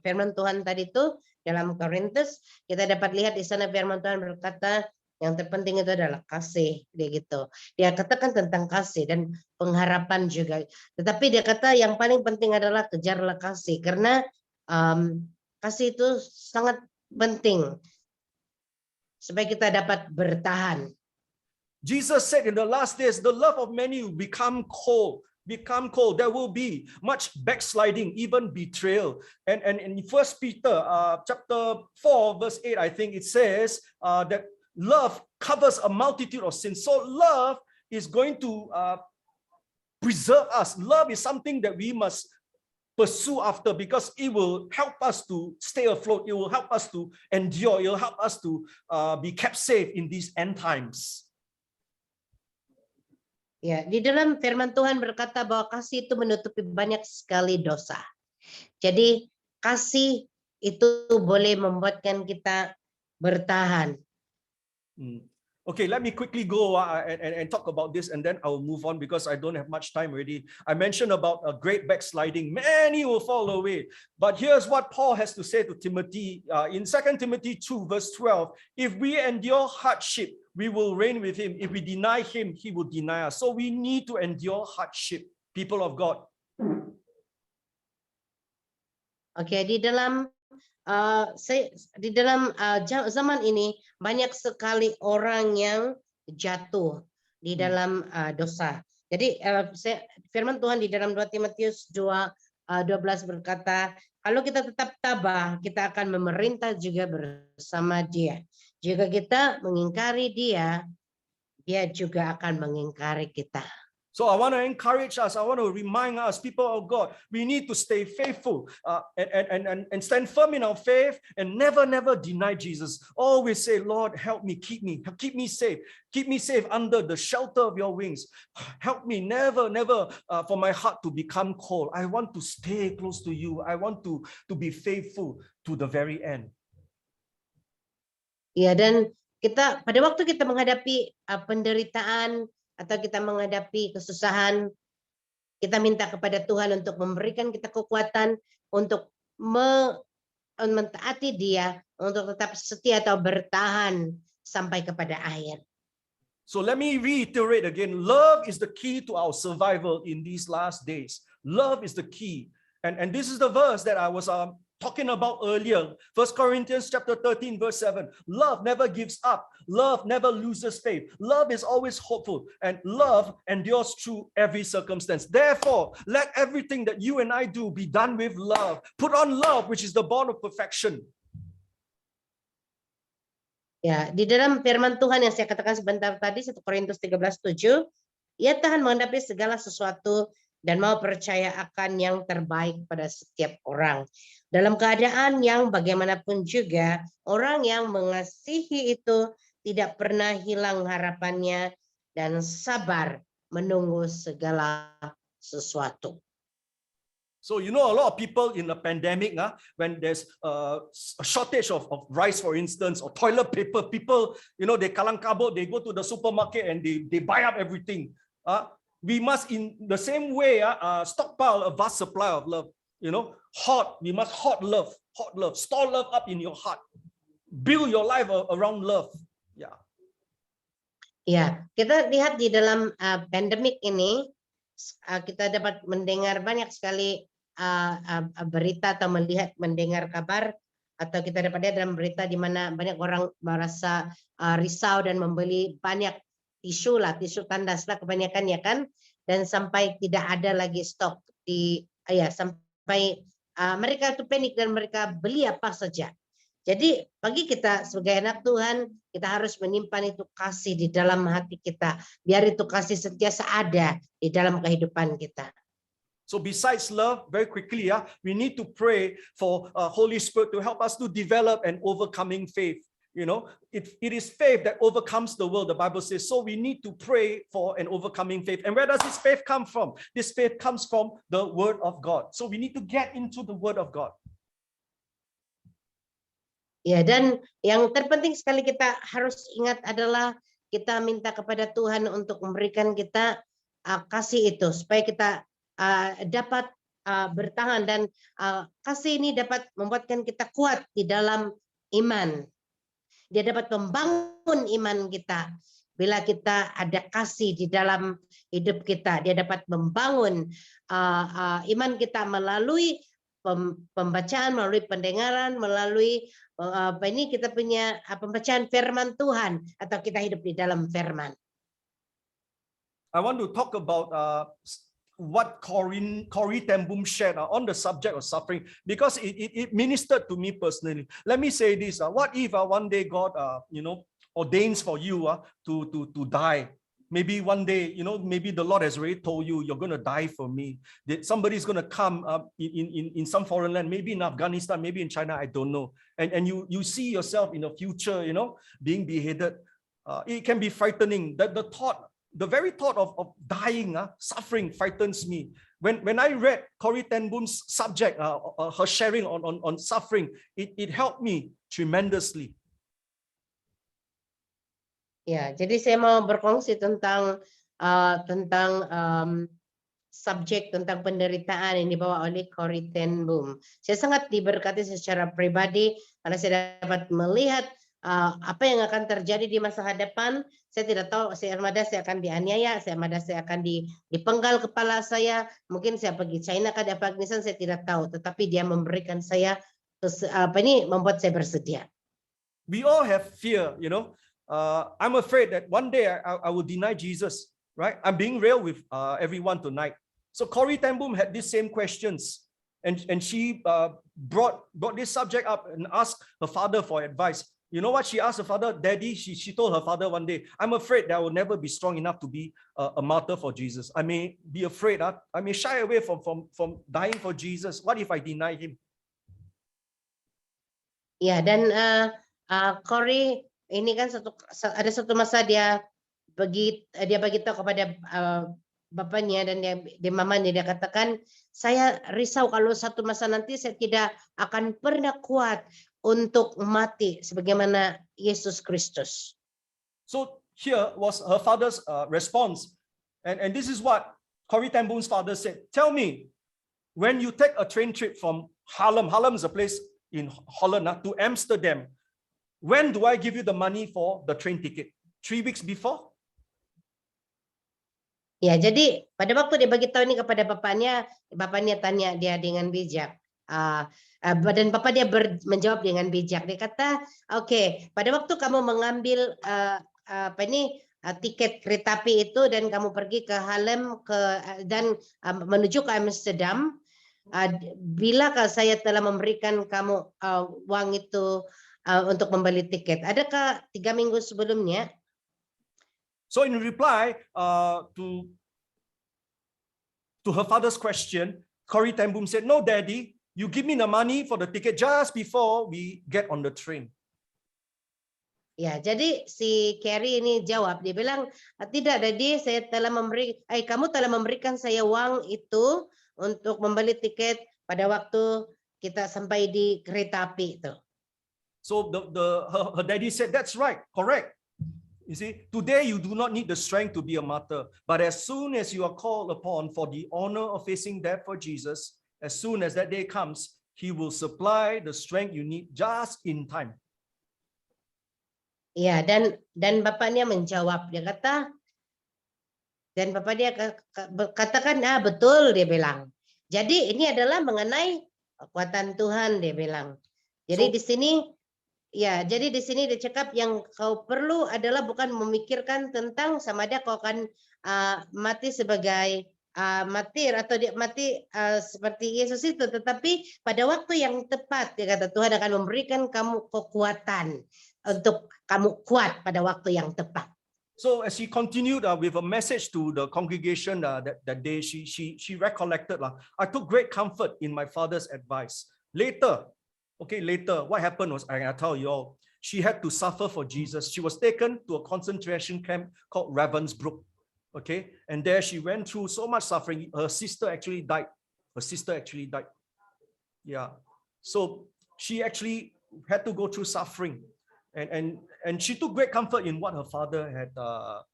firman Tuhan tadi itu dalam Korintus, kita dapat lihat di sana firman Tuhan berkata, yang terpenting itu adalah kasih, dia gitu. Dia katakan tentang kasih dan pengharapan juga. Tetapi dia kata yang paling penting adalah kejarlah kasih, karena kasih itu sangat penting supaya kita dapat bertahan. Jesus said in the last days, the love of many will become cold. There will be much backsliding, even betrayal. And in First Peter chapter 4 verse 8, I think it says that love covers a multitude of sins. So love is going to preserve us. Love is something that we must pursue after, because it will help us to stay afloat. It will help us to endure. It will help us to be kept safe in these end times. Ya, di dalam firman Tuhan berkata bahwa kasih itu menutupi banyak sekali dosa. Jadi kasih itu boleh membuatkan kita bertahan. Okay, let me quickly go and talk about this, and then I will move on because I don't have much time already. I mentioned about a great backsliding. Many will fall away. But here's what Paul has to say to Timothy in 2 Timothy 2 verse 12. If we endure hardship, we will reign with him. If we deny him, he will deny us. So we need to endure hardship, people of God. Oke, di dalam zaman ini banyak sekali orang yang jatuh di dalam dosa. Jadi firman Tuhan di dalam 2 Timotius 2:12 berkata, kalau kita tetap tabah, kita akan memerintah juga bersama dia. Jika kita mengingkari dia, dia juga akan mengingkari kita. So I want to encourage us, I want to remind us, people of God, we need to stay faithful and stand firm in our faith and never deny Jesus. Always say, Lord, help me, keep me safe under the shelter of your wings. Help me never for my heart to become cold. I want to stay close to you. I want to be faithful to the very end. Ya, dan kita pada waktu kita menghadapi penderitaan atau kita menghadapi kesusahan, kita minta kepada Tuhan untuk memberikan kita kekuatan untuk mentaati Dia, untuk tetap setia atau bertahan sampai kepada akhir. So let me reiterate again, love is the key to our survival in these last days. Love is the key. And this is the verse that I was talking about earlier. 1 Corinthians chapter 13 verse 7. Love never gives up. Love never loses faith. Love is always hopeful, and love endures through every circumstance. Therefore, let everything that you and I do be done with love. Put on love, which is the bond of perfection. Ya, di dalam firman Tuhan yang saya katakan sebentar tadi, 1 Korintus 13:7, ia tahan menghadapi segala sesuatu dan mau percaya akan yang terbaik pada setiap orang. Dalam keadaan yang bagaimanapun juga, orang yang mengasihi itu tidak pernah hilang harapannya dan sabar menunggu segala sesuatu. So you know, a lot of people in the pandemic, when there's a shortage of rice, for instance, or toilet paper, people, they kalang kabut, they go to the supermarket and they buy up everything. We must, in the same way, stockpile a vast supply of love. We must hoard love, store love up in your heart. Build your life around love. Yeah. Ya, kita lihat di dalam pandemik ini, kita dapat mendengar banyak sekali berita atau mendengar kabar, atau kita dapat lihat dalam berita di mana banyak orang merasa risau dan membeli banyak tisu tandas lah kebanyakan, ya kan, dan sampai tidak ada lagi stok sampai mereka itu panik dan mereka beli apa saja. Jadi bagi kita sebagai anak Tuhan, kita harus menyimpan itu kasih di dalam hati kita, biar itu kasih sentiasa ada di dalam kehidupan kita. So besides love, very quickly, we need to pray for Holy Spirit to help us to develop an overcoming faith. It is faith that overcomes the world, the Bible says. So we need to pray for an overcoming faith. And where does this faith come from? This faith comes from the Word of God. So we need to get into the Word of God. Ya, dan yang terpenting sekali kita harus ingat adalah kita minta kepada Tuhan untuk memberikan kita kasih itu, supaya kita dapat bertahan dan kasih ini dapat membuatkan kita kuat di dalam iman. Dia dapat membangun iman kita. Bila kita ada kasih di dalam hidup kita, dia dapat membangun iman kita melalui pembacaan, melalui pendengaran, melalui kita punya pembacaan firman Tuhan atau kita hidup di dalam firman. I want to talk about what Corrie ten Boom shared on the subject of suffering, because it ministered to me personally. Let me say this: what if one day God, ordains for you to die? Maybe one day, maybe the Lord has already told you you're going to die for me. That somebody's going to come in some foreign land, maybe in Afghanistan, maybe in China, I don't know. And you see yourself in the future, being beheaded. It can be frightening. The very thought of dying, suffering frightens me. When I read Corrie ten Boom's subject, her sharing on suffering, it helped me tremendously. Ya, jadi saya mau berkongsi tentang subjek tentang penderitaan yang dibawa oleh Corrie ten Boom. Saya sangat diberkati secara pribadi karena saya dapat melihat apa yang akan terjadi di masa hadapan. Saya tidak tahu, saya akan dianiaya, saya akan dipenggal kepala saya, mungkin saya pergi China ke Afghanistan, saya tidak tahu, tetapi dia memberikan saya membuat saya bersedia. We all have fear, I'm afraid that one day I will deny Jesus, right? I'm being real with everyone tonight. So Corrie ten Boom had these same questions, and she brought this subject up and asked her father for advice. You know what she asked her father? Daddy, she told her father one day, I'm afraid that I will never be strong enough to be a martyr for Jesus. I may be afraid, I may shy away from dying for Jesus. What if I deny him? Ya, dan Corrie ini kan ada satu masa dia beritahu kepada bapaknya dan mamanya, dia katakan, saya risau kalau satu masa nanti saya tidak akan pernah kuat untuk mati sebagaimana Yesus Kristus. So here was her father's response, and this is what Corrie ten Boom's father said. Tell me, when you take a train trip from Haarlem is a place in Holland, to Amsterdam, when do I give you the money for the train ticket? 3 weeks before? Ya, jadi pada waktu dia beritahu ini kepada bapaknya tanya dia dengan bijak. Dan bapak dia menjawab dengan bijak. Dia kata, oke, pada waktu kamu mengambil tiket kereta api itu dan kamu pergi ke Haarlem dan menuju ke Amsterdam, bilakah saya telah memberikan kamu uang itu untuk membeli tiket? Adakah 3 minggu sebelumnya? So in reply to her father's question, Corrie ten Boom said, no, Daddy, you give me the money for the ticket just before we get on the train. Ya, jadi si Carrie ini jawab, dia bilang, tidak Daddy, kamu telah memberikan saya uang itu untuk membeli tiket pada waktu kita sampai di kereta api itu. So her daddy said, that's right, correct. You see, today you do not need the strength to be a martyr, but as soon as you are called upon for the honor of facing death for Jesus, as soon as that day comes, he will supply the strength you need just in time. Ya, dan bapaknya menjawab, dia kata, dan bapak dia katakan, betul, dia bilang. Jadi ini adalah mengenai kekuatan Tuhan, dia bilang. Jadi jadi di sini dia cakap yang kau perlu adalah bukan memikirkan tentang sama ada kau akan mati sebagai martir atau mati seperti Yesus itu, tetapi pada waktu yang tepat, dia kata, Tuhan akan memberikan kamu kekuatan untuk kamu kuat pada waktu yang tepat. So as she continued with a message to the congregation that day, she recollected, I took great comfort in my father's advice. Later, what happened was, I tell you all, she had to suffer for Jesus. She was taken to a concentration camp called Ravensbrück. Okay, and there she went through so much suffering. Her sister actually died. Yeah, so she actually had to go through suffering, and she took great comfort in what her father had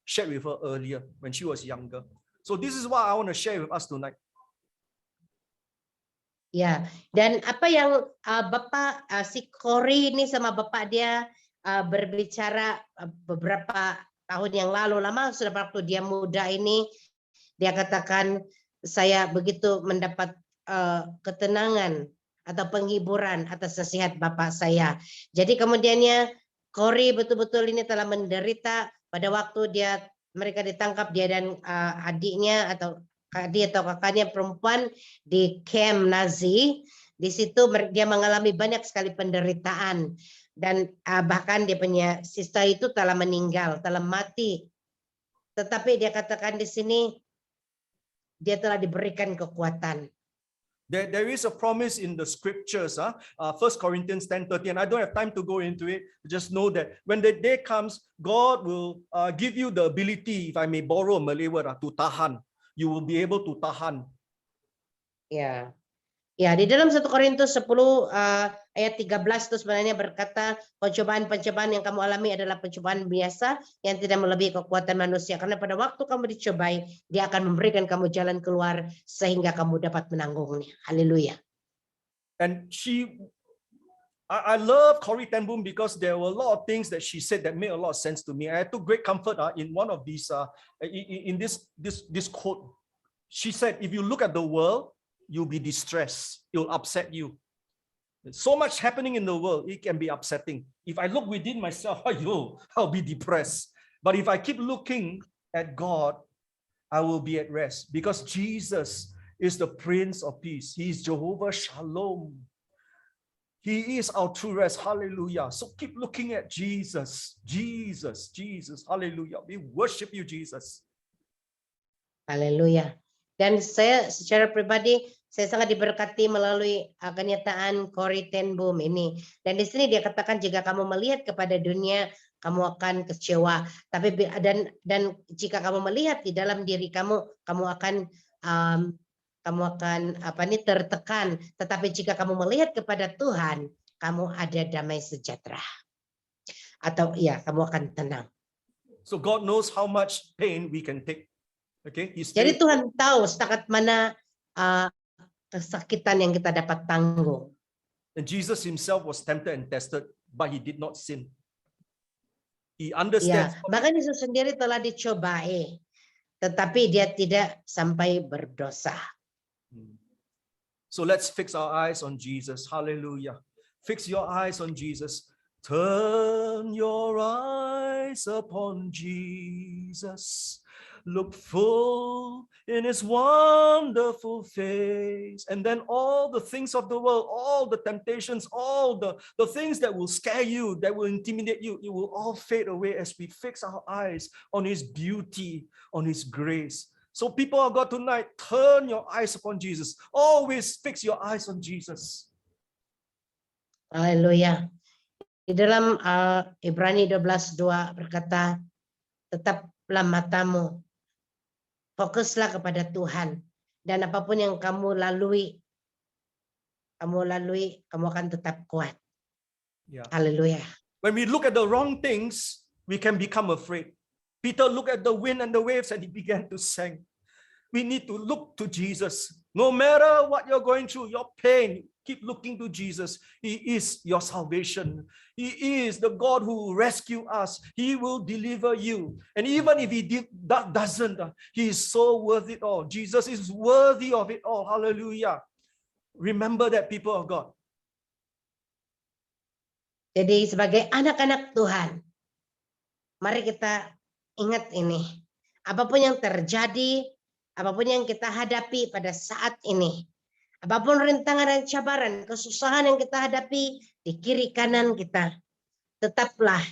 shared with her earlier when she was younger. So this is what I want to share with us tonight. Ya, dan apa yang Bapak si Cory ini sama Bapak dia berbicara beberapa tahun yang lalu, lama sudah waktu dia muda ini, dia katakan saya begitu mendapat ketenangan atau penghiburan atas nasihat Bapak saya. Jadi kemudiannya Cory betul-betul ini telah menderita pada waktu mereka ditangkap, dia dan adiknya atau adik atau kakaknya perempuan di camp Nazi. Di situ dia mengalami banyak sekali penderitaan dan bahkan dia punya sister itu telah meninggal, telah mati. Tetapi dia katakan di sini dia telah diberikan kekuatan. There is a promise in the scriptures, 1 Corinthians 10:30, and I don't have time to go into it. Just know that when the day comes, God will give you the ability, if I may borrow a Malay word, to tahan. You will be able to tahan. Ya. Ya, di dalam 1 Korintus 10 ayat 13 itu sebenarnya berkata pencobaan-pencobaan yang kamu alami adalah pencobaan biasa yang tidak melebihi kekuatan manusia. Karena pada waktu kamu dicobai, dia akan memberikan kamu jalan keluar sehingga kamu dapat menanggungnya. Haleluya. And I love Corrie ten Boom because there were a lot of things that she said that made a lot of sense to me. I took great comfort in one of these, in this quote. She said, if you look at the world, you'll be distressed. It'll upset you. There's so much happening in the world, it can be upsetting. If I look within myself, I'll be depressed. But if I keep looking at God, I will be at rest because Jesus is the Prince of Peace. He is Jehovah Shalom. He is our true rest. Hallelujah. So keep looking at Jesus. Jesus, Jesus. Hallelujah. We worship you, Jesus. Haleluya. Dan saya secara pribadi saya sangat diberkati melalui kenyataan Corrie ten Boom ini. Dan di sini dia katakan jika kamu melihat kepada dunia, kamu akan kecewa. Tapi dan jika kamu melihat di dalam diri kamu, kamu akan tertekan. Tetapi jika kamu melihat kepada Tuhan, kamu ada damai sejahtera. Atau ya, kamu akan tenang. So God knows how much pain we can take. Okay? Jadi Tuhan tahu setakat mana kesakitan yang kita dapat tanggung. And Jesus himself was tempted and tested, but he did not sin. He Ya, understands. bahkan Yesus sendiri telah dicobai, tetapi dia tidak sampai berdosa. So let's fix our eyes on Jesus. Hallelujah. Fix your eyes on Jesus. Turn your eyes upon Jesus. Look full in his wonderful face. And then all the things of the world, all the temptations, all the things that will scare you, that will intimidate you, it will all fade away as we fix our eyes on his beauty, on his grace. So people of God tonight, turn your eyes upon Jesus. Always fix your eyes on Jesus. Haleluya. Di dalam Ibrani 12:2 berkata, tetaplah matamu, fokuslah kepada Tuhan, dan apapun yang kamu lalui, kamu akan tetap kuat. Yeah. Haleluya. When we look at the wrong things, we can become afraid. Peter looked at the wind and the waves and he began to sink. We need to look to Jesus. No matter what you're going through, your pain, keep looking to Jesus. He is your salvation. He is the God who will rescue us. He will deliver you. And even if he doesn't, he is so worth it all. Jesus is worthy of it all. Hallelujah. Remember that, people of God. Jadi sebagai anak-anak Tuhan, mari kita ingat ini. Apapun yang terjadi, apapun yang kita hadapi pada saat ini, apapun rintangan dan cabaran, kesusahan yang kita hadapi di kiri kanan kita, tetaplah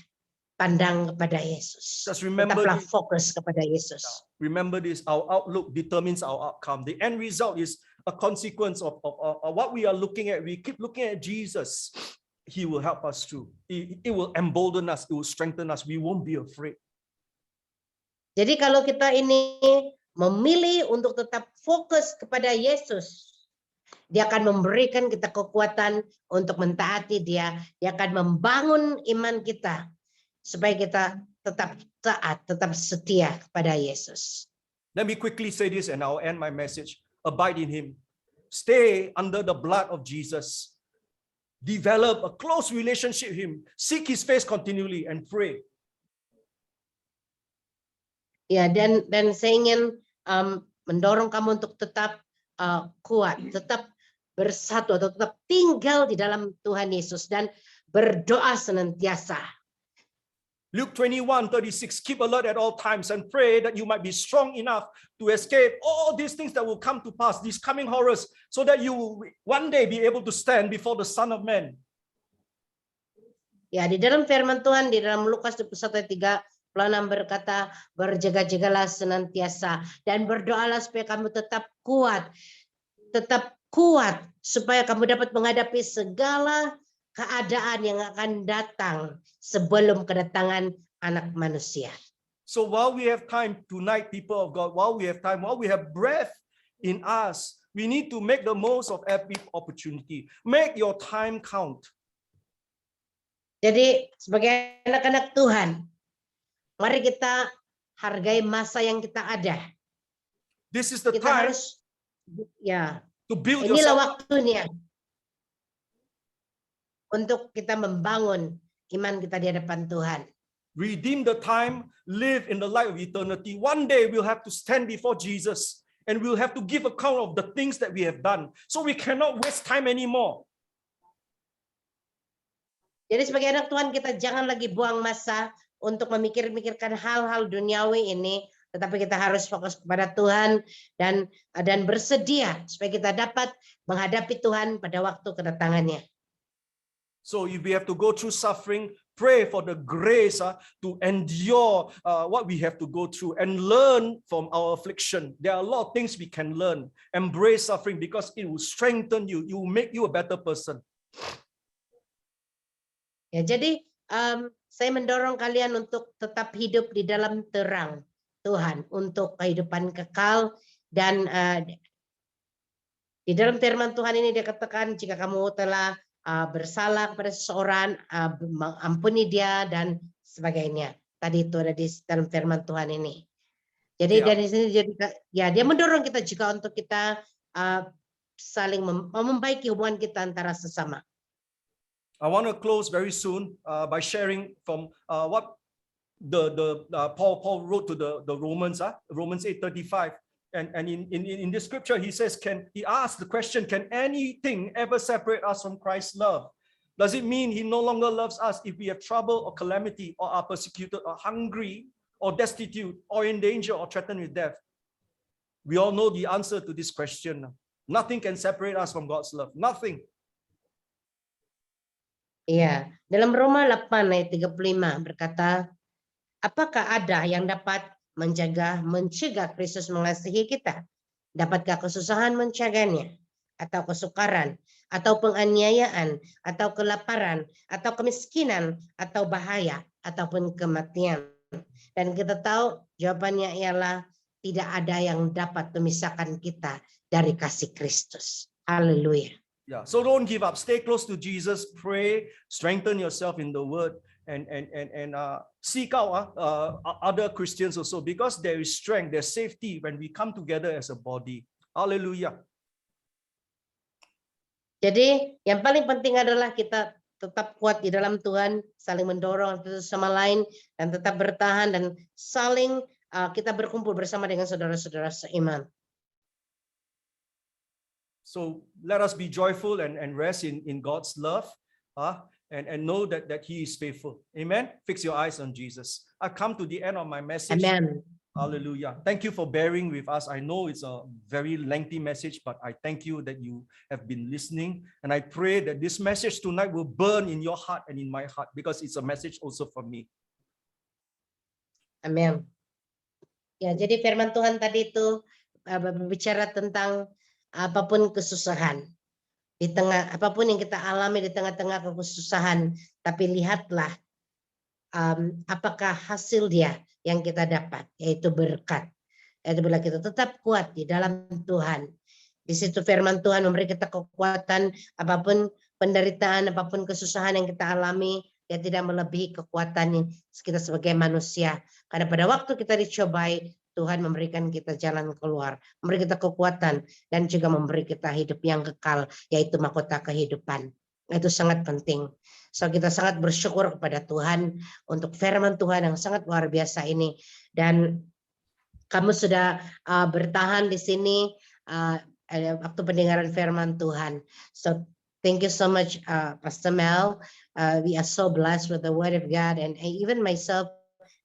pandang kepada Yesus. Just remember Tetaplah fokus kepada Yesus. Remember this, our outlook determines our outcome. The end result is a consequence of what we are looking at. We keep looking at Jesus. He will help us through. It will embolden us. It will strengthen us. We won't be afraid. Jadi kalau kita ini memilih untuk tetap fokus kepada Yesus, dia akan memberikan kita kekuatan untuk mentaati dia. Dia akan membangun iman kita supaya kita tetap taat, tetap setia kepada Yesus. Let me quickly say this and I'll end my message. Abide in him. Stay under the blood of Jesus. Develop a close relationship with Him. Seek His face continually and pray. Ya, dan saya ingin mendorong kamu untuk tetap kuat, tetap bersatu atau tetap tinggal di dalam Tuhan Yesus dan berdoa senantiasa. Luke 21:36, keep alert at all times and pray that you might be strong enough to escape all these things that will come to pass, these coming horrors, so that you will one day be able to stand before the Son of Man. Ya, di dalam firman Tuhan di dalam Lukas 21 ayat 36 berkata, berjaga-jagalah senantiasa dan berdoalah supaya kamu tetap kuat supaya kamu dapat menghadapi segala keadaan yang akan datang sebelum kedatangan Anak Manusia. So while we have time tonight, people of God, while we have breath in us, we need to make the most of every opportunity. Make your time count. Jadi sebagai anak-anak Tuhan, mari kita hargai masa yang kita ada. This is the Kita time harus, ya, to build inilah yourself. waktunya untuk kita membangun iman kita di hadapan Tuhan. Redeem the time, live in the light of eternity. One day we'll have to stand before Jesus and we'll have to give account of the things that we have done. So we cannot waste time anymore. Jadi sebagai anak Tuhan kita jangan lagi buang masa untuk memikirkan hal-hal duniawi ini, tetapi kita harus fokus kepada Tuhan dan bersedia supaya kita dapat menghadapi Tuhan pada waktu kedatangannya. So if we have to go through suffering, pray for the grace to endure what we have to go through and learn from our affliction. There are a lot of things we can learn. Embrace suffering because it will strengthen you. It will make you a better person. Ya, jadi saya mendorong kalian untuk tetap hidup di dalam terang Tuhan untuk kehidupan kekal dan di dalam firman Tuhan ini dikatakan jika kamu telah bersalah kepada seseorang, ampuni dia dan sebagainya. Tadi itu ada di dalam firman Tuhan ini. Jadi dari sini ya dia mendorong kita juga untuk kita saling membaiki hubungan kita antara sesama. I want to close very soon by sharing from what Paul wrote to the Romans, Romans 8:35. And in this scripture, he says, he asked the question, can anything ever separate us from Christ's love? Does it mean he no longer loves us if we have trouble or calamity or are persecuted or hungry or destitute or in danger or threatened with death? We all know the answer to this question. Nothing can separate us from God's love. Nothing. Iya, dalam Roma 8 ayat 35 berkata, apakah ada yang dapat mencegah Kristus mengasihi kita? Dapatkah kesusahan mencegahnya? Atau kesukaran? Atau penganiayaan? Atau kelaparan? Atau kemiskinan? Atau bahaya? Ataupun kematian? Dan kita tahu jawabannya ialah tidak ada yang dapat memisahkan kita dari kasih Kristus. Haleluya. Yeah, so don't give up. Stay close to Jesus. Pray, strengthen yourself in the Word, and seek out other Christians also, because there is strength, there's safety when we come together as a body. Hallelujah. Jadi yang paling penting adalah kita tetap kuat di dalam Tuhan, saling mendorong satu sama lain, dan tetap bertahan dan saling kita berkumpul bersama dengan saudara-saudara seiman. So let us be joyful and rest in God's love, and know that He is faithful. Amen. Fix your eyes on Jesus. I come to the end of my message. Amen. Hallelujah. Thank you for bearing with us. I know it's a very lengthy message, but I thank you that you have been listening. And I pray that this message tonight will burn in your heart and in my heart, because it's a message also for me. Amin. Ya, jadi firman Tuhan tadi itu berbicara tentang apapun kesusahan, di tengah apapun yang kita alami di tengah-tengah kesusahan, tapi lihatlah apakah hasil dia yang kita dapat, yaitu berkat. Yaitu bila kita tetap kuat di dalam Tuhan. Di situ firman Tuhan memberi kita kekuatan, apapun penderitaan, apapun kesusahan yang kita alami, dia tidak melebihi kekuatan kita sebagai manusia. Karena pada waktu kita dicobai, Tuhan memberikan kita jalan keluar, memberi kita kekuatan, dan juga memberi kita hidup yang kekal, yaitu mahkota kehidupan. Itu sangat penting. So kita sangat bersyukur kepada Tuhan untuk firman Tuhan yang sangat luar biasa ini. Dan kamu sudah bertahan di sini waktu pendengaran firman Tuhan. So thank you so much, Pastor Mel. We are so blessed with the Word of God, and even myself,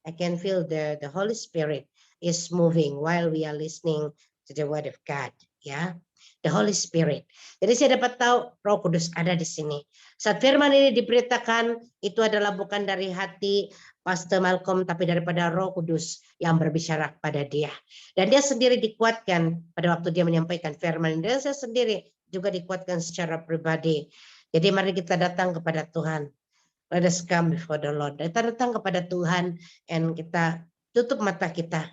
I can feel the Holy Spirit is moving while we are listening to the Word of God. Ya, the Holy Spirit. Jadi saya dapat tahu Roh Kudus ada di sini. Saat firman ini diberitakan, itu adalah bukan dari hati Pastor Malcolm, tapi daripada Roh Kudus yang berbicara kepada dia. Dan dia sendiri dikuatkan pada waktu dia menyampaikan firman. Dan saya sendiri juga dikuatkan secara pribadi. Jadi mari kita datang kepada Tuhan. Let us come before the Lord. Kita datang kepada Tuhan, and kita tutup mata kita.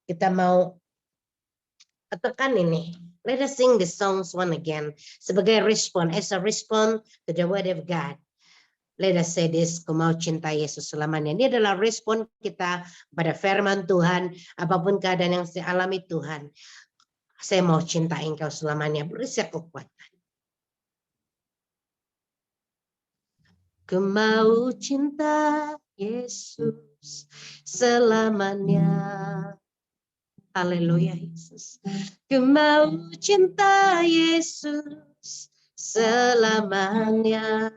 Kita mau tekan ini. Let us sing the songs one again. Sebagai respon, as a response to the Word of God. Let us say this, ku mau cinta Yesus selamanya. Ini adalah respon kita pada firman Tuhan, apapun keadaan yang saya alami Tuhan. Saya mau cinta Engkau selamanya, beri saya kekuatan. Ku mau cinta Yesus selamanya. Haleluya Yesus. Ku mau cinta Yesus selamanya.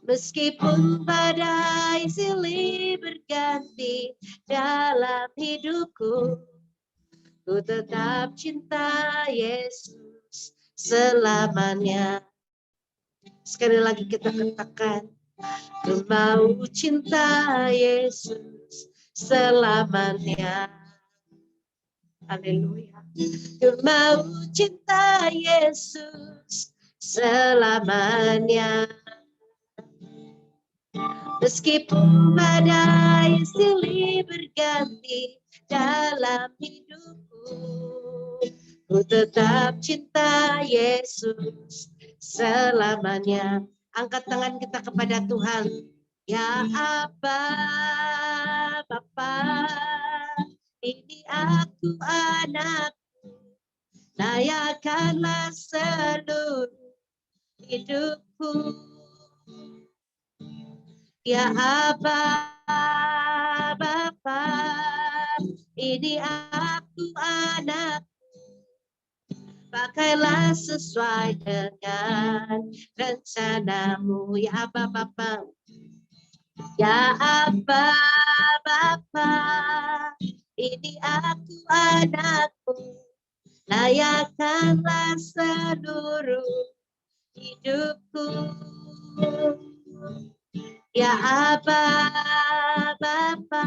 Meskipun badai silih berganti dalam hidupku, ku tetap cinta Yesus selamanya. Sekali lagi kita katakan, ku mau cinta Yesus selamanya. Haleluya. Ku mau cinta Yesus selamanya. Meskipun badai silih berganti dalam hidupku, ku tetap cinta Yesus selamanya. Angkat tangan kita kepada Tuhan. Ya Aba, Bapa, ini aku anakku, layakanlah seluruh hidupku. Ya Aba, Bapa, ini aku anakku, pakailah sesuai dengan rencanamu. Ya Aba, Bapa, ya Aba, Bapa, ini aku anakku, layakanlah seluruh hidupku. Ya Aba, Bapa,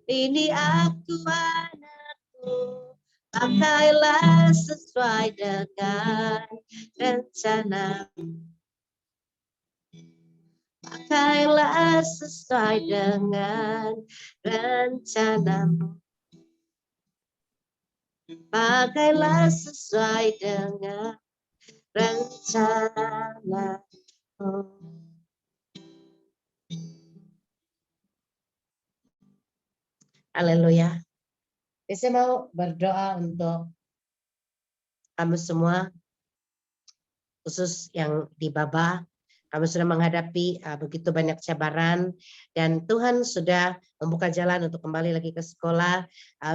ini aku anakku, pakailah sesuai dengan rencana. Pakailah sesuai dengan rencanamu. Pakailah sesuai dengan rencanamu. Haleluya. Saya mau berdoa untuk kamu semua, khusus yang di Baba. Kamu sudah menghadapi begitu banyak cabaran, dan Tuhan sudah membuka jalan untuk kembali lagi ke sekolah.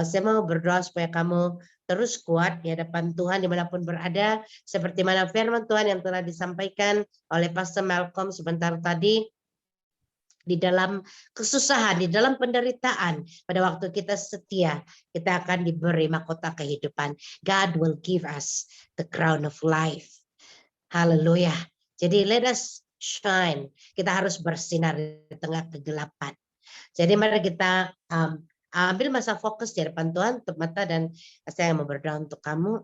Saya mau berdoa supaya kamu terus kuat di hadapan Tuhan dimanapun berada, seperti mana firman Tuhan yang telah disampaikan oleh Pastor Malcolm sebentar tadi. Di dalam kesusahan, di dalam penderitaan, pada waktu kita setia, kita akan diberi mahkota kehidupan. God will give us the crown of life. Haleluya. Jadi let us shine. Kita harus bersinar di tengah kegelapan. Jadi mari kita ambil masa fokus di hadapan Tuhan, tutup mata, dan saya mau berdoa untuk kamu.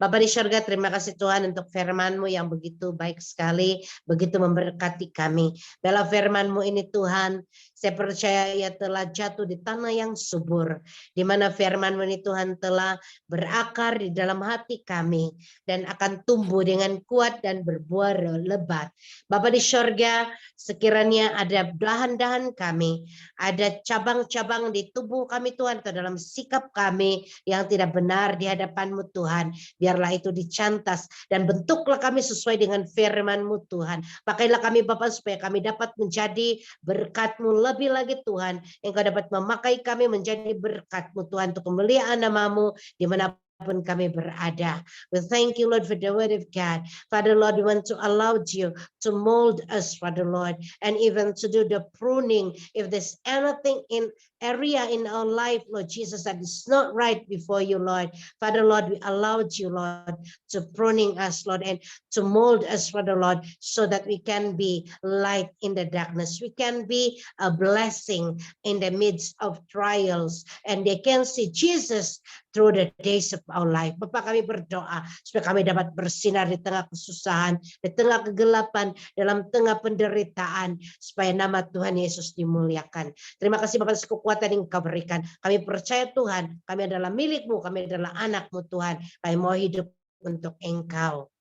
Bapa di surga, terima kasih Tuhan untuk firman-Mu yang begitu baik sekali, begitu memberkati kami. Dalam firman-Mu ini Tuhan, Saya percaya ia telah jatuh di tanah yang subur, di mana firman Tuhan telah berakar di dalam hati kami dan akan tumbuh dengan kuat dan berbuah lebat. Bapa di sorga, sekiranya ada dahan-dahan kami, ada cabang-cabang di tubuh kami Tuhan, atau dalam sikap kami yang tidak benar di hadapan-Mu Tuhan, biarlah itu dicantas dan bentuklah kami sesuai dengan firman-Mu Tuhan. Pakailah kami Bapa supaya kami dapat menjadi berkat-Mu lebih lagi Tuhan. Engkau dapat memakai kami menjadi berkat-Mu Tuhan untuk kemuliaan nama-Mu dimanapun kami berada. We thank you Lord for the word of God. Father Lord, we want to allow you to mold us, Father Lord, and even to do the pruning. If there's anything in area in our life, Lord Jesus, that is not right before you, Lord. Father Lord, we allowed you, Lord, to pruning us, Lord, and to mold us, Father Lord, so that we can be light in the darkness. We can be a blessing in the midst of trials, and they can see Jesus through the days of our life. Bapak, kami berdoa supaya kami dapat bersinar di tengah kesusahan, di tengah kegelapan, dalam tengah penderitaan, supaya nama Tuhan Yesus dimuliakan. Terima kasih Bapak atas kekuatan yang Kau berikan. Kami percaya Tuhan, kami adalah milik-Mu, kami adalah anak-Mu Tuhan. Kami mau hidup untuk Engkau.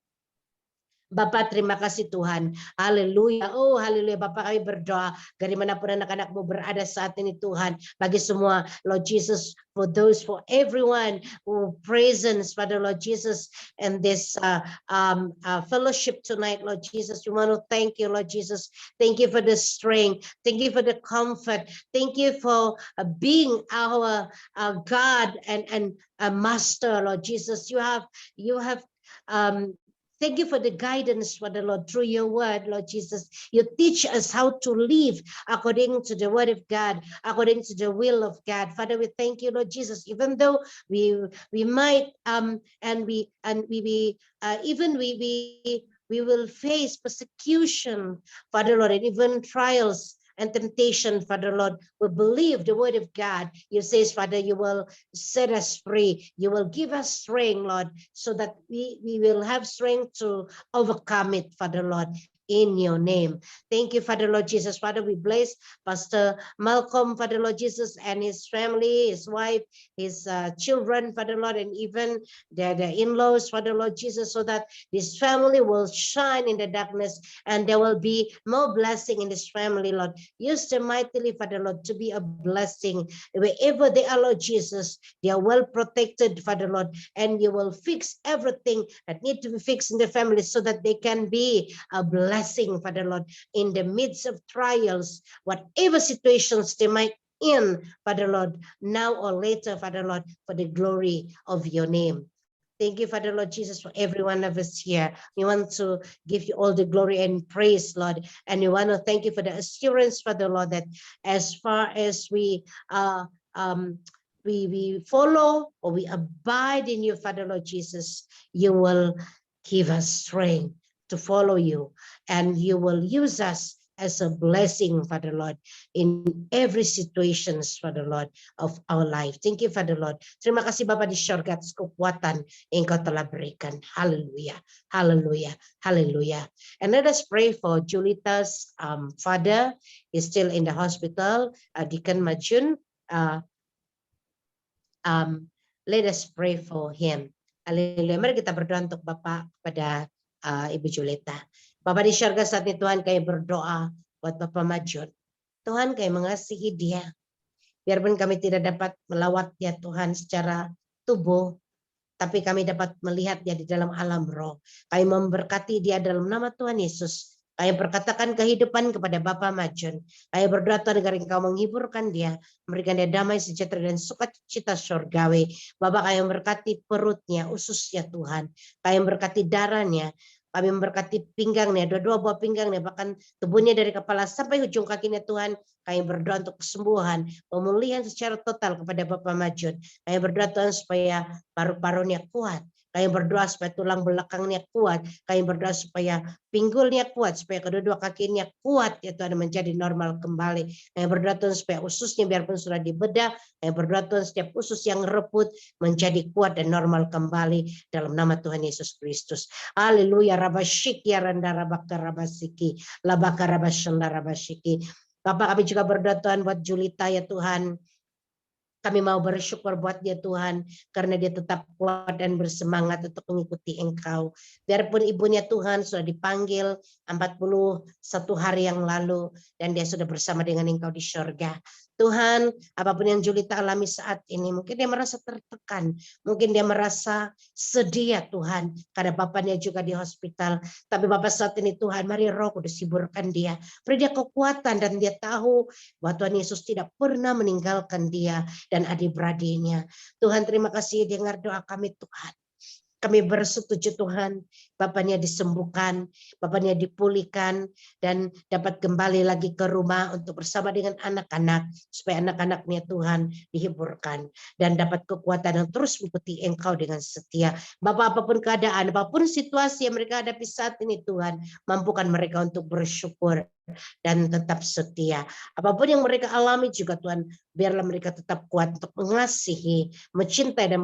Bapak, terima kasih Tuhan. Haleluya. Oh haleluya. Bapak, kami berdoa dari manapun anak-anak-Mu berada saat ini Tuhan. Bagi semua Lord Jesus, for everyone who presents Father Lord Jesus and this fellowship tonight, Lord Jesus. We want to thank you, Lord Jesus. Thank you for the strength. Thank you for the comfort. Thank you for being our God and Master, Lord Jesus. You have thank you for the guidance, Father Lord, through your word, Lord Jesus. You teach us how to live according to the word of God, according to the will of God. Father, we thank you, Lord Jesus. Even though we might we will face persecution, Father Lord, and even trials and temptation, Father Lord, we believe the word of God. You say, Father, you will set us free. You will give us strength, Lord, so that we will have strength to overcome it, Father Lord, in your name. Thank you, Father Lord Jesus. Father, we bless Pastor Malcolm, Father Lord Jesus, and his family, his wife, his children, Father Lord, and even the in-laws, Father Lord Jesus, so that this family will shine in the darkness and there will be more blessing in this family, Lord. Use them mightily, Father Lord, to be a blessing. Wherever they are, Lord Jesus, they are well protected, Father Lord, and you will fix everything that need to be fixed in the family so that they can be a blessing, Father Lord, in the midst of trials, whatever situations they might in, Father Lord, now or later, Father Lord, for the glory of your name. Thank you, Father Lord Jesus, for every one of us here. We want to give you all the glory and praise, Lord. And we want to thank you for the assurance, Father Lord, that as far as we follow or we abide in you, Father Lord Jesus, you will give us strength to follow you, and you will use us as a blessing, Father Lord, in every situations, Father Lord, of our life. Thank you, Father Lord. Terima kasih Bapa di syurga atas kekuatan yang Kau telah berikan. Hallelujah, hallelujah, hallelujah. And let us pray for Julita's father. He's still in the hospital. Deacon Majun. Let us pray for him. Haleluya. Mari kita berdoa untuk Bapak pada Ibu Julita. Bapak di syurga, saat ini Tuhan, kami berdoa buat Bapak Majun. Tuhan, kami mengasihi dia. Biarpun kami tidak dapat melawat dia Tuhan secara tubuh, tapi kami dapat melihat dia di dalam alam roh. Kami memberkati dia dalam nama Tuhan Yesus. Kami berkatakan kehidupan kepada Bapak Majun. Kami berdoa Tuhan agar Engkau menghiburkan dia, memberikan dia damai, sejahtera, dan sukacita surgawi. Bapak, kami memberkati perutnya, ususnya Tuhan. Kami memberkati darahnya. Kami memberkati pinggangnya, dua-dua buah pinggangnya, bahkan tubuhnya dari kepala sampai ujung kakinya Tuhan. Kami berdoa untuk kesembuhan, pemulihan secara total kepada Bapak Majun. Kami berdoa Tuhan supaya paru-parunya kuat. Kami berdoa supaya tulang belakangnya kuat. Kami berdoa supaya pinggulnya kuat, supaya kedua-dua kakinya kuat, ya Tuhan, menjadi normal kembali. Kami berdoa Tuhan supaya ususnya biarpun sudah dibedah, kami berdoa Tuhan setiap usus yang reput menjadi kuat dan normal kembali dalam nama Tuhan Yesus Kristus. Haleluya. Rabashiki randa rabaka rabasiki, labaka rabashanda rabashiki. Bapak, kami juga berdoa Tuhan buat Julita ya Tuhan. Kami mau bersyukur buat dia Tuhan, karena dia tetap kuat dan bersemangat untuk mengikuti Engkau. Biarpun ibunya Tuhan sudah dipanggil 41 hari yang lalu, dan dia sudah bersama dengan Engkau di surga. Tuhan, apapun yang Julita alami saat ini, mungkin dia merasa tertekan, mungkin dia merasa sedih ya Tuhan, karena bapaknya juga di hospital. Tapi Bapak saat ini Tuhan, mari Roh Kudus hiburkan dia, beri dia kekuatan, dan dia tahu bahwa Tuhan Yesus tidak pernah meninggalkan dia dan adik-beradiknya. Tuhan, terima kasih dengar doa kami Tuhan. Kami bersetuju Tuhan, bapaknya disembuhkan, bapaknya dipulihkan, dan dapat kembali lagi ke rumah untuk bersama dengan anak-anak, supaya anak-anaknya Tuhan dihiburkan, dan dapat kekuatan yang terus mengikuti Engkau dengan setia. Bapak, apapun keadaan, apapun situasi yang mereka hadapi saat ini Tuhan, mampukan mereka untuk bersyukur dan tetap setia. Apapun yang mereka alami juga Tuhan, biarlah mereka tetap kuat untuk mengasihi, mencintai, dan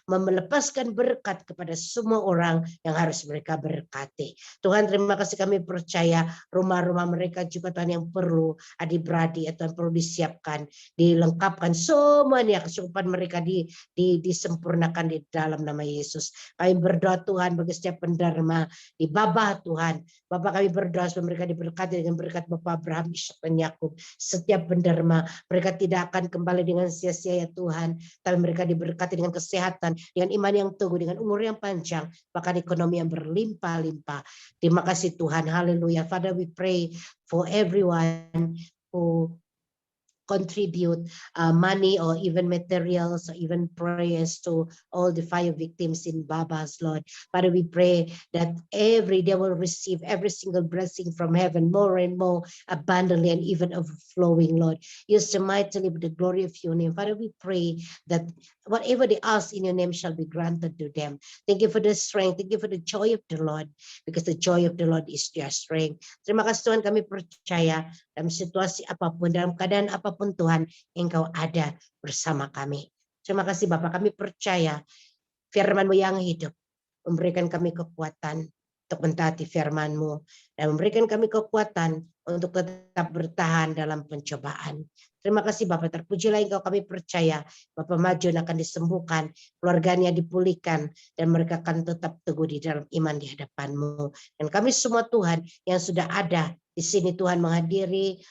melepaskan berkat kepada semua orang yang harus mereka berkati. Tuhan, terima kasih, kami percaya rumah-rumah mereka juga Tuhan yang perlu adik-beradik Tuhan perlu disiapkan, dilengkapkan semuanya, kecukupan mereka disempurnakan di dalam nama Yesus. Kami berdoa Tuhan bagi setiap penderma di Baba Tuhan. Bapak, kami berdoa supaya mereka diberkati dengan berkat Bapak Abraham, Ishak, dan Yakub. Setiap penderma, mereka tidak akan kembali dengan sia-sia ya Tuhan, tapi mereka diberkati dengan kesehatan, dengan iman yang teguh, dengan umur yang panjang, bahkan ekonomi yang berlimpah-limpah. Terima kasih Tuhan, haleluya. Father, we pray for everyone who contribute money or even materials or even prayers to all the fire victims in Baba's, Lord. Father, we pray that every day will receive every single blessing from heaven, more and more abundantly and even overflowing, Lord. Use them mightily with the glory of your name. Father, we pray that whatever they ask in your name shall be granted to them. Thank you for the strength. Thank you for the joy of the Lord, because the joy of the Lord is their strength. Terima kasih Tuhan, kami percaya dalam situasi apapun, dalam keadaan apapun Tuhan, Engkau ada bersama kami. Terima kasih Bapak, kami percaya firman-Mu yang hidup memberikan kami kekuatan untuk mentaati firman-Mu, dan memberikan kami kekuatan untuk tetap bertahan dalam pencobaan. Terima kasih Bapak, terpujilah Engkau, kami percaya Bapak Majun akan disembuhkan, keluarganya dipulihkan, dan mereka akan tetap teguh di dalam iman di hadapan-Mu. Dan kami semua Tuhan yang sudah ada di sini Tuhan menghadiri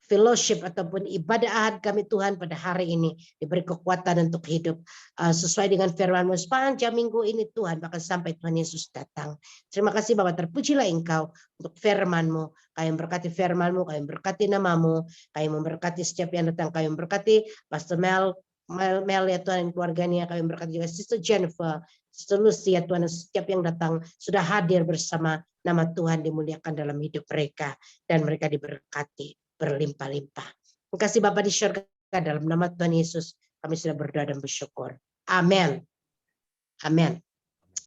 fellowship ataupun ibadah ahad kami Tuhan pada hari ini, diberi kekuatan untuk hidup sesuai dengan firman-Mu sepanjang minggu ini Tuhan, bahkan sampai Tuhan Yesus datang. Terima kasih Bapak, terpujilah Engkau untuk firman-Mu. Kami memberkati firman-Mu, kami memberkati nama-Mu, kami memberkati setiap yang datang, kami memberkati Pastor Mel ya Tuhan dan keluarganya, kami memberkati juga Sister Jennifer, Sister Lucy ya Tuhan, dan setiap yang datang sudah hadir bersama, nama Tuhan dimuliakan dalam hidup mereka, dan mereka diberkati berlimpah-limpah. Terima kasih Bapa di surga, dalam nama Tuhan Yesus kami sudah berdoa dan bersyukur. Amin. Amin.